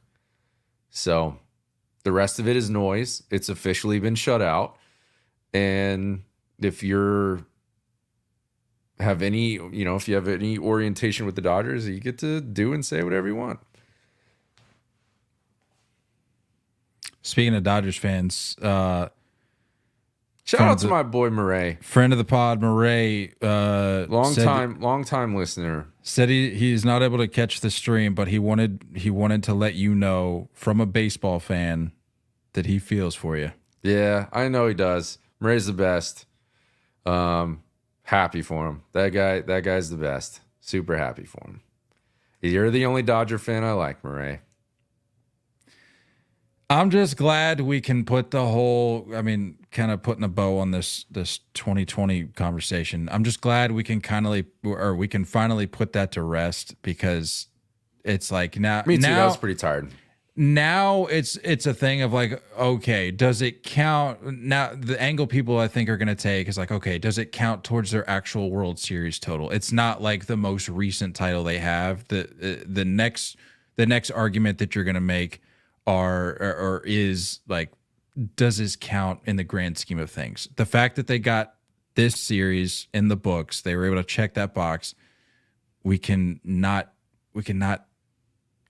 So the rest of it is noise. It's officially been shut out. And if you have any orientation with the Dodgers, you get to do and say whatever you want. Speaking of Dodgers fans, shout out to my boy Murray, friend of the pod, Murray, long time listener. Said he's not able to catch the stream, but he wanted to let you know from a baseball fan that he feels for you. Yeah, I know he does. Murray's the best. Happy for him. That guy's the best. Super happy for him. You're the only Dodger fan I like, Murray. I'm just glad we can put kind of putting a bow on this 2020 conversation. I'm just glad we can finally put that to rest, because it's like now. Me too. I was pretty tired. Now it's a thing of like, okay, does it count? Now the angle people I think are going to take is like, okay, does it count towards their actual World Series total? It's not like the most recent title they have. The next argument that you're going to make is like, does this count in the grand scheme of things? The fact that they got this series in the books, they were able to check that box. We cannot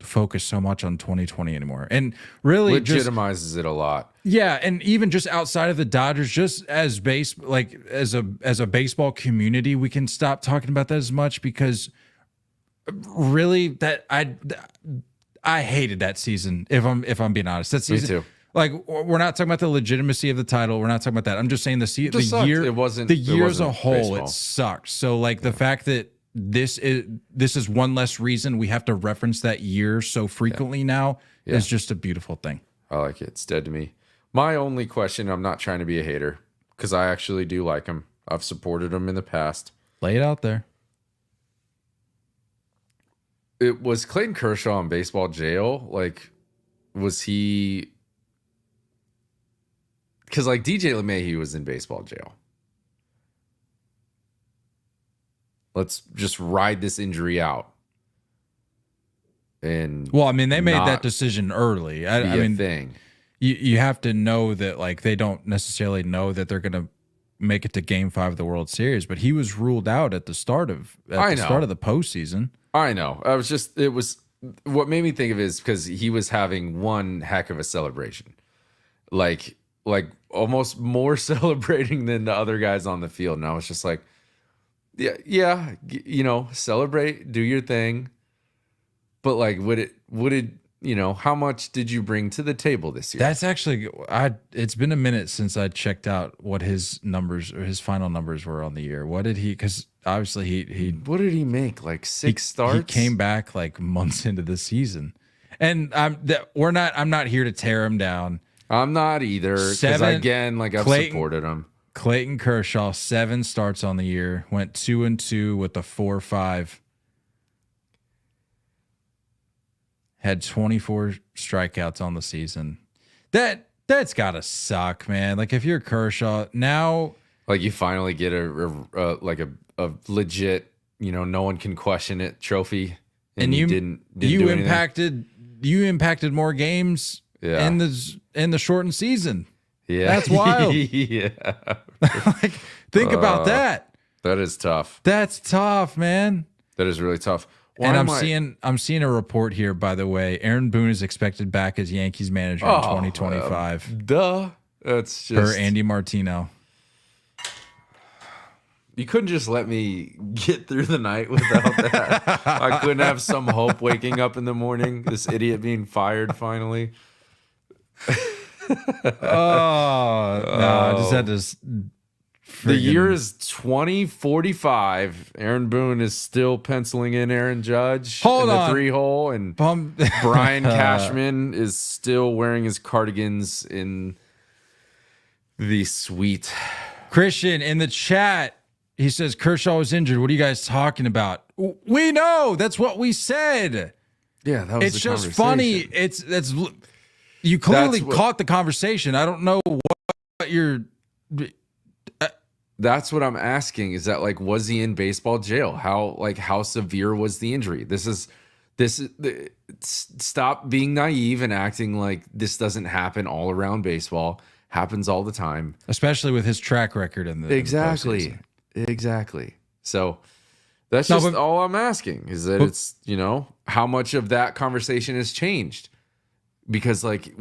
focus so much on 2020 anymore. And really legitimizes it a lot. Yeah, and even just outside of the Dodgers, just as as a baseball community, we can stop talking about that as much, because really that I hated that season. If I'm being honest, that season. Me too. Like, we're not talking about the legitimacy of the title. We're not talking about that. I'm just saying the year. It wasn't the year as a whole. baseball. It sucked. So like the fact that this is one less reason we have to reference that year so frequently now is just a beautiful thing. I like it. It's dead to me. My only question, I'm not trying to be a hater, because I actually do like him. I've supported him in the past. Lay it out there. It was Clayton Kershaw in baseball jail. Like, was he? Because like DJ LeMahieu was in baseball jail. Let's just ride this injury out. And well, I mean, they made that decision early. I mean, thing. You have to know that, like, they don't necessarily know that they're going to make it to Game 5 of the World Series, but he was ruled out at the start of the postseason. I know. It was what made me think of it is because he was having one heck of a celebration, like almost more celebrating than the other guys on the field, and I was just like, yeah, celebrate, do your thing. But like, would it, how much did you bring to the table this year? That's actually, it's been a minute since I checked out what his numbers or his final numbers were on the year. What did he, because obviously he what did he make? Like 6 starts? He came back like months into the season. And I'm not here to tear him down. I'm not either. Because again, like I've supported him. Clayton Kershaw, 7 starts on the year, went 2-2 with a 4.5. Had 24 strikeouts on the season. That's gotta suck, man. Like, if you're Kershaw now, like you finally get a legit, no one can question it trophy, and you didn't do anything. You impacted more games in the shortened season. Yeah, that's wild. Yeah, like, think about that. That is tough. That's tough, man. That is really tough. And I'm seeing a report here, by the way. Aaron Boone is expected back as Yankees manager in 2025. That's just per Andy Martino. You couldn't just let me get through the night without that. I couldn't have some hope waking up in the morning, this idiot being fired finally. I just had to. The year is 2045. Aaron Boone is still penciling in Aaron Judge in the 3-hole, and Brian Cashman is still wearing his cardigans in the suite. Christian in the chat, he says Kershaw was injured. What are you guys talking about? We know. That's what we said. Yeah, that was it's just funny. You clearly caught the conversation. I don't know what you're. That's what I'm asking. Is that, like, was he in baseball jail? How severe was the injury? This is stop being naive and acting like this doesn't happen all around baseball. Happens all the time, especially with his track record in the exactly. So that's just all I'm asking is that it's how much of that conversation has changed, because like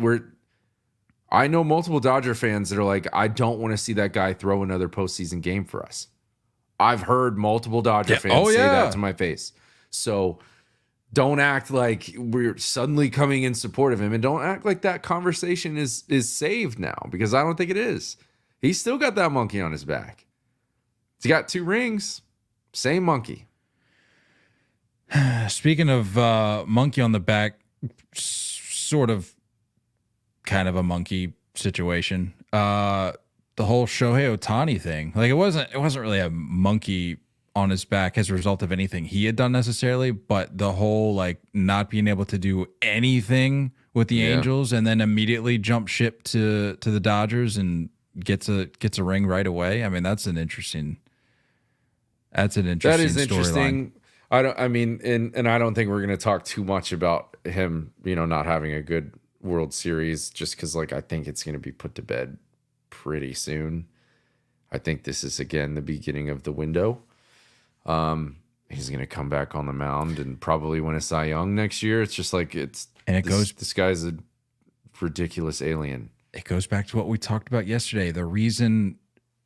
I know multiple Dodger fans that are like, I don't want to see that guy throw another postseason game for us. I've heard multiple Dodger fans say that to my face. So don't act like we're suddenly coming in support of him, and don't act like that conversation is saved now, because I don't think it is. He's still got that monkey on his back. He's got 2 rings. Same monkey. Speaking of monkey on the back, sort of kind of a monkey situation. The whole Shohei Ohtani thing. Like, it wasn't really a monkey on his back as a result of anything he had done necessarily, but the whole like not being able to do anything with the Angels and then immediately jump ship to the Dodgers and gets a ring right away. I mean, that's an interesting that is interesting. I don't think we're going to talk too much about him, not having a good World Series, just because like I think it's going to be put to bed pretty soon. I think this is again the beginning of the window. he's going to come back on the mound and probably win a Cy Young next year. It's just like this guy's a ridiculous alien. It goes back to what we talked about yesterday. The reason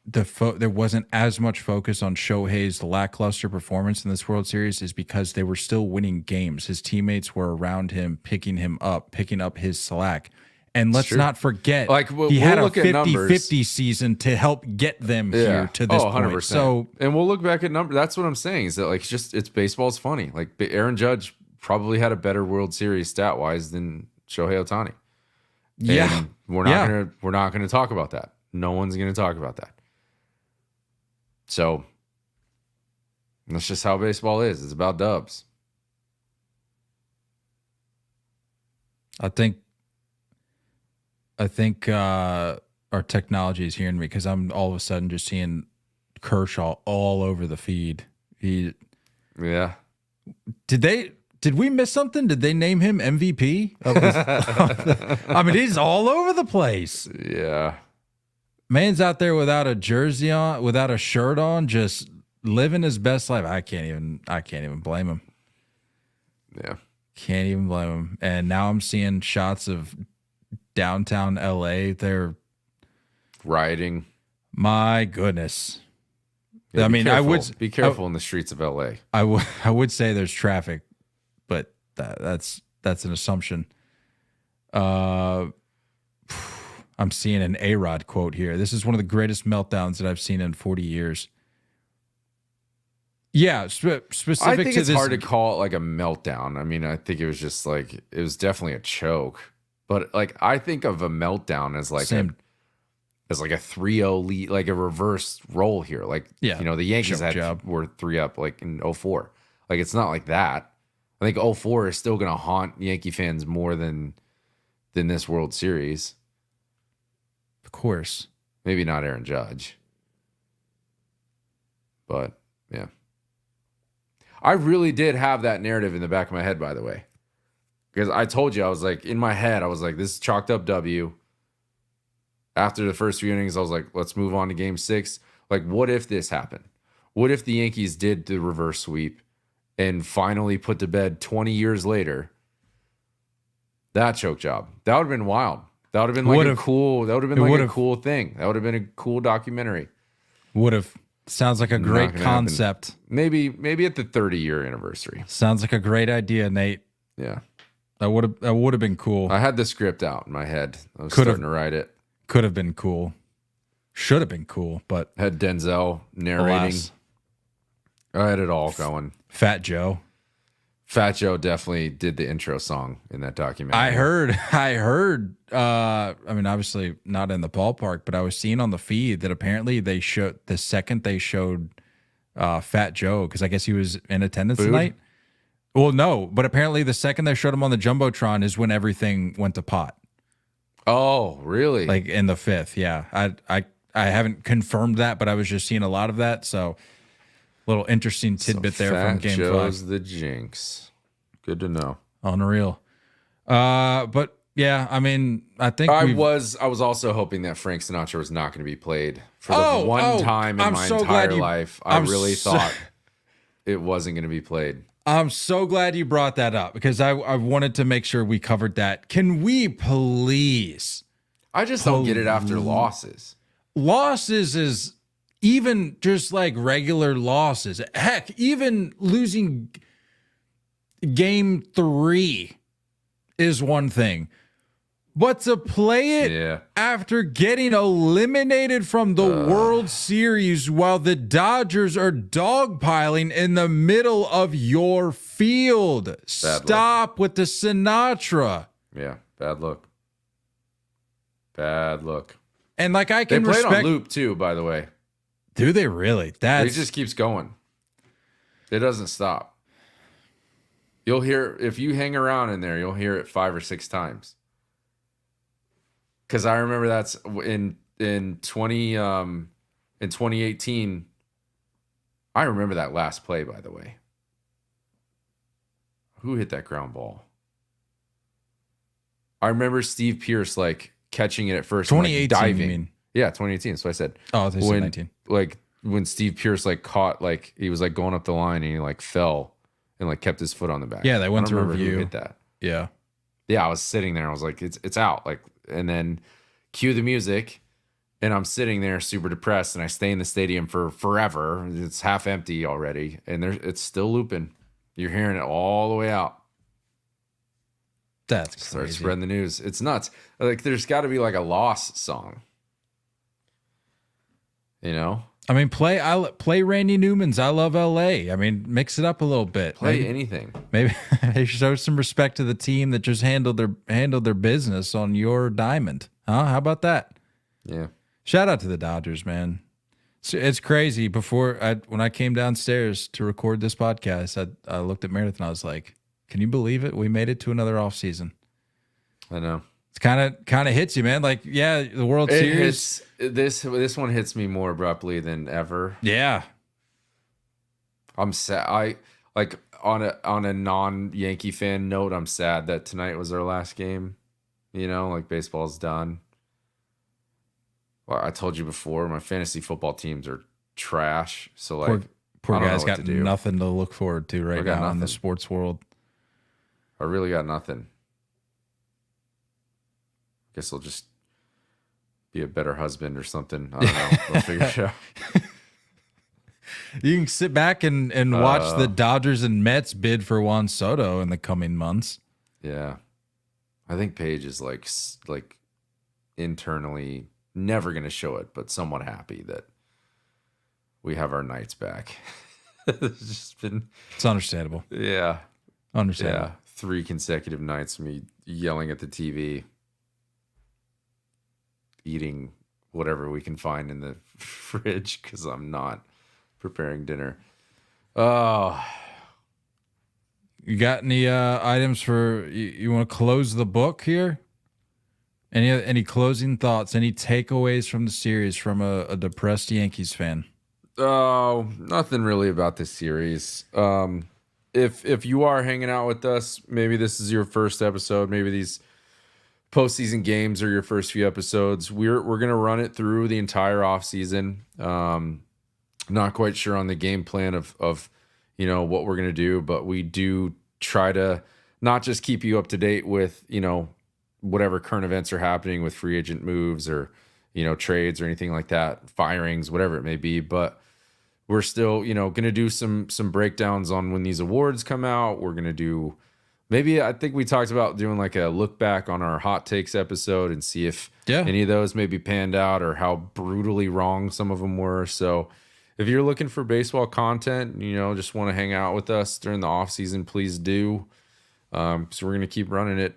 there wasn't as much focus on Shohei's lackluster performance in this World Series is because they were still winning games. His teammates were around him, picking up his slack. And let's not forget, he had a 50-50 season to help get them here to this point. So, and we'll look back at numbers. That's what I'm saying is that it's baseball's funny. Like Aaron Judge probably had a better World Series stat wise than Shohei Ohtani. Yeah, and we're not gonna talk about that. No one's gonna talk about that. So that's just how baseball is. It's about dubs. I think our technology is hearing me because I'm all of a sudden just seeing Kershaw all over the feed. Yeah. Did we miss something? Did they name him MVP? I mean, he's all over the place. Yeah. Man's out there without a jersey on, without a shirt on, just living his best life. I can't even blame him. Yeah. Can't even blame him. And now I'm seeing shots of downtown LA. They're rioting. My goodness. Yeah, I mean, I would be careful in the streets of LA. I would say there's traffic, but that's an assumption. I'm seeing an A-Rod quote here. This is one of the greatest meltdowns that I've seen in 40 years. Yeah, specific I think to it's this. hard to call it like a meltdown. I mean, I think it was just like it was definitely a choke. But like I think of a meltdown as like a 3-0 lead, like a reverse roll here. Like the Yankees were 3 up like in 04. Like it's not like that. I think 04 is still gonna haunt Yankee fans more than this World Series. Of course. Maybe not Aaron Judge. But yeah. I really did have that narrative in the back of my head, by the way. Because I told you, I was like, in my head, I was like, this is chalked up W. After the first few innings, I was like, let's move on to game 6. Like, what if this happened? What if the Yankees did the reverse sweep and finally put to bed 20 years later that choke job? That would have been wild. That would have been like a cool thing. That would have been a cool documentary. Would have. Sounds like a great concept. Happen. Maybe at the 30-year anniversary. Sounds like a great idea, Nate. Yeah. That would have been cool. I had the script out in my head. I was starting to write it. Could have been cool. Should have been cool, but had Denzel narrating. Alas. I had it all going. Fat Joe definitely did the intro song in that documentary. I heard. I mean, obviously not in the ballpark, but I was seeing on the feed that apparently they showed the second they showed Fat Joe, because I guess he was in attendance tonight. Well, no, but apparently the second they showed him on the Jumbotron is when everything went to pot. Oh, really? Like in the 5th, yeah. I haven't confirmed that, but I was just seeing a lot of that. So, little interesting tidbit there from Game 5. Fat Joe's the jinx. Good to know. Unreal. But yeah, I mean, I think I was also hoping that Frank Sinatra was not going to be played for the one time in my entire life. I really thought it wasn't going to be played. I'm so glad you brought that up because I wanted to make sure we covered that. Can we please? I just don't get it after losses. Losses is even just like regular losses. Heck, even losing game 3 is one thing. But to play it after getting eliminated from the World Series while the Dodgers are dogpiling in the middle of your field. Stop with the Sinatra. Yeah, bad look. Bad look. And like I can respect. They played on loop too, by the way. Do they really? It just keeps going. It doesn't stop. You'll hear, if you hang around in there, you'll hear it 5 or 6 times. Because I remember that's in 2018. I remember that last play, by the way. Who hit that ground ball? I remember Steve Pierce like catching it at first. 2018, diving. you mean? Yeah, 2018. So I said. Oh, 2019. Like when Steve Pierce like caught, like he was like going up the line and he like fell and like kept his foot on the back. Yeah, they went I to don't remember review. who hit that. Yeah. Yeah, I was sitting there. I was like, it's out. Like, and then cue the music, and I'm sitting there super depressed, and I stay in the stadium for forever. It's half empty already, and it's still looping. You're hearing it all the way out. That's crazy. Start spreading the news. It's nuts. Like, there's got to be like a lost song. You know? I mean, play Randy Newman's "I Love L.A." I mean, mix it up a little bit. Play anything. Maybe show some respect to the team that just handled their business on your diamond. Huh? How about that? Yeah. Shout out to the Dodgers, man. It's crazy. When I came downstairs to record this podcast, I looked at Meredith and I was like, "Can you believe it? We made it to another offseason." I know. It's kind of hits you, man. Like, yeah, the World Series. This one hits me more abruptly than ever. Yeah. I'm sad. I like on a non-Yankee fan note, I'm sad that tonight was our last game. You know, like baseball's done. Well, I told you before, my fantasy football teams are trash. So like, poor guy's got nothing to look forward to right now in the sports world. I really got nothing. Guess I'll just be a better husband or something. I don't know. We'll figure it out. You can sit back and watch the Dodgers and Mets bid for Juan Soto in the coming months. Yeah. I think Paige is like internally never going to show it, but somewhat happy that we have our nights back. It's understandable. Yeah. Understandable. Yeah. 3 consecutive nights of me yelling at the TV. Eating whatever we can find in the fridge because I'm not preparing dinner. Oh, you got any items for you want to close the book here? Any closing thoughts? Any takeaways from the series from a depressed Yankees fan? Oh, nothing really about this series. If you are hanging out with us, maybe this is your first episode. Maybe these postseason games are your first few episodes. We're gonna run it through the entire offseason. Not quite sure on the game plan of what we're gonna do, but we do try to not just keep you up to date with whatever current events are happening with free agent moves or trades or anything like that, firings, whatever it may be. But we're still gonna do some breakdowns on when these awards come out. We're gonna do. Maybe I think we talked about doing like a look back on our hot takes episode and see if any of those maybe panned out or how brutally wrong some of them were. So if you're looking for baseball content, just want to hang out with us during the off season, please do. So we're going to keep running it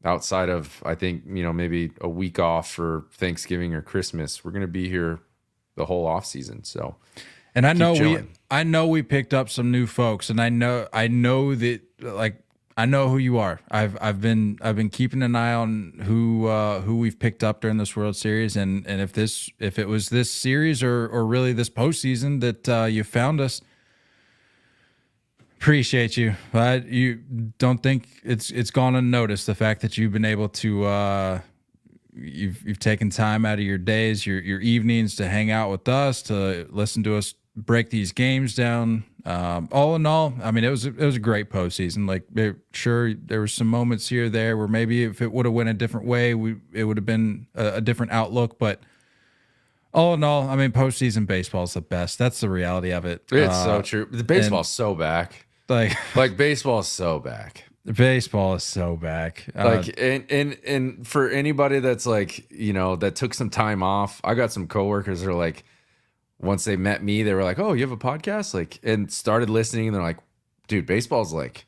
outside of, I think, maybe a week off for Thanksgiving or Christmas. We're going to be here the whole off season. So, and I know we picked up some new folks, and I know that I know who you are. I've been keeping an eye on who we've picked up during this World Series, and if it was this series or really this postseason that you found us, appreciate you. But you don't think it's gone unnoticed the fact that you've been able to you've taken time out of your days, your evenings to hang out with us, to listen to us break these games down. All in all, I mean, it was a great postseason. Like, sure, there were some moments here or there where maybe if it would have went a different way, it would have been a different outlook. But all in all, I mean, postseason baseball is the best. That's the reality of it. It's so true. The baseball's so back. Like baseball is so back. Baseball is so back. And for anybody that's like, that took some time off, I got some coworkers that are like, once they met me, they were like, "Oh, you have a podcast?" And started listening. And they're like, "Dude, baseball's like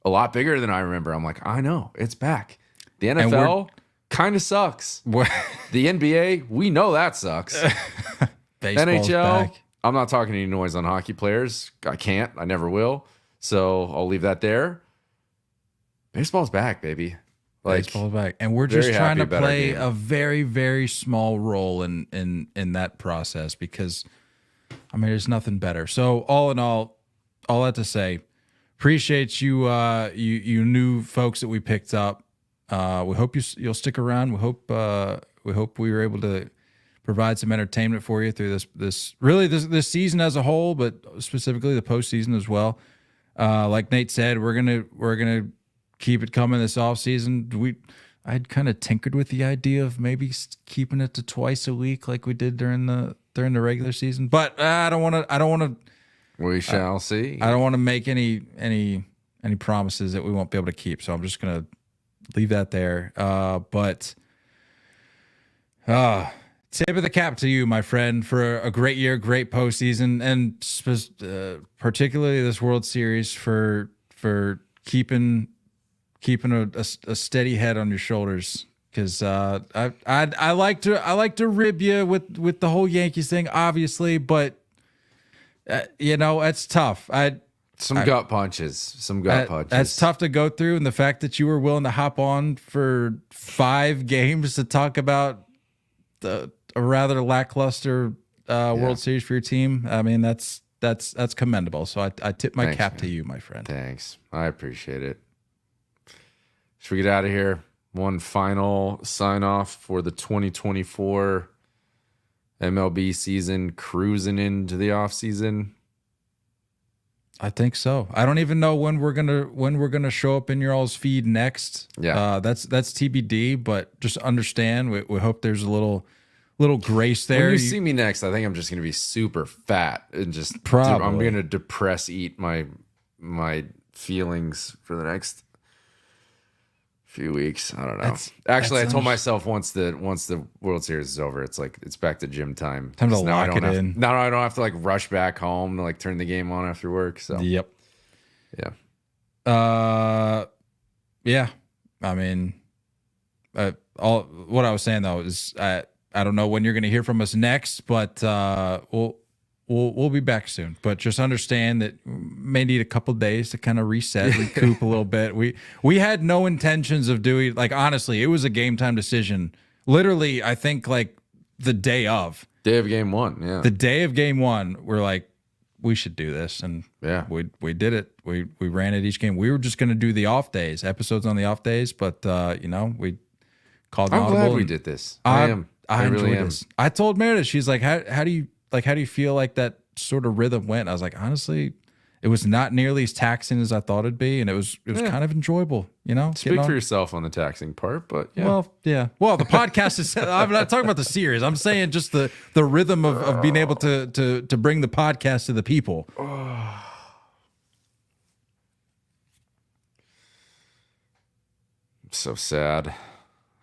a lot bigger than I remember." I'm like, "I know, it's back." The NFL kind of sucks. The NBA, we know that sucks. Baseball's NHL, back. I'm not talking any noise on hockey players. I can't. I never will. So I'll leave that there. Baseball's back, baby. Baseball's back, and we're just trying to play a very, very small role in that process because, I mean, there's nothing better. So all in all that to say, appreciate you, you new folks that we picked up. We hope you'll stick around. We hope we were able to provide some entertainment for you through this season as a whole, but specifically the postseason as well. Like Nate said, we're gonna keep it coming this offseason. I'd kind of tinkered with the idea of maybe keeping it to twice a week, like we did during the regular season. But I don't want to. We shall see. I don't want to make any promises that we won't be able to keep. So I'm just gonna leave that there. But tip of the cap to you, my friend, for a great year, great postseason, and particularly this World Series for keeping a steady head on your shoulders. Because I like to rib you with the whole Yankees thing, obviously, but it's tough. Some gut punches. That's tough to go through, and the fact that you were willing to hop on for 5 games to talk about a rather lackluster World Series for your team. I mean, that's commendable. So I tip my cap to you, my friend. Thanks. I appreciate it. Should we get out of here? One final sign off for the 2024 MLB season, cruising into the offseason. I think so. I don't even know when we're gonna show up in your all's feed next. Yeah, that's TBD. But just understand, we hope there's a little grace there. When you see me next, I think I'm just gonna be super fat and just I'm gonna eat my feelings for the next few weeks. I don't know. Actually, I told myself once the World Series is over, it's back to gym time. Time to lock it in. Now I don't have to rush back home to turn the game on after work. So yep. Yeah. Yeah. I mean, all what I was saying though is I don't know when you're going to hear from us next, but we'll be back soon. But just understand that we may need a couple days to kind of reset, recoup a little bit. We had no intentions of doing, honestly, it was a game time decision. Literally, I think the day of game one. Yeah. The day of game one, we're like, we should do this. And yeah, we did it. We ran it each game. We were just going to do the off days, episodes on the off days. But, we called I'm glad we did this. I really am. This. I told Meredith, she's like, how do you feel like that sort of rhythm went? I was like, honestly, it was not nearly as taxing as I thought it'd be, and it was kind of enjoyable, Speak for yourself on the taxing part, but yeah. Well, yeah. Well, the podcast is. I'm not talking about the series. I'm saying just the rhythm of being able to bring the podcast to the people. So sad.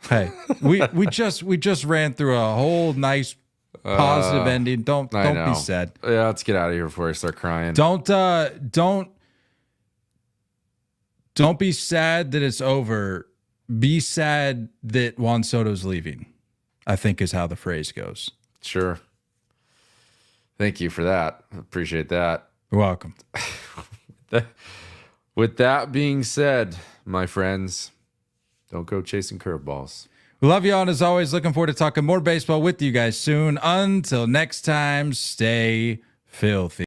Hey, we just ran through a whole nice positive ending. Don't be sad. Yeah, let's get out of here before I start crying. Don't be sad that it's over. Be sad that Juan Soto's leaving, I think is how the phrase goes. Sure. Thank you for that. Appreciate that. You're welcome. With that being said, my friends, don't go chasing curveballs. We love you all, and as always, looking forward to talking more baseball with you guys soon. Until next time, stay filthy.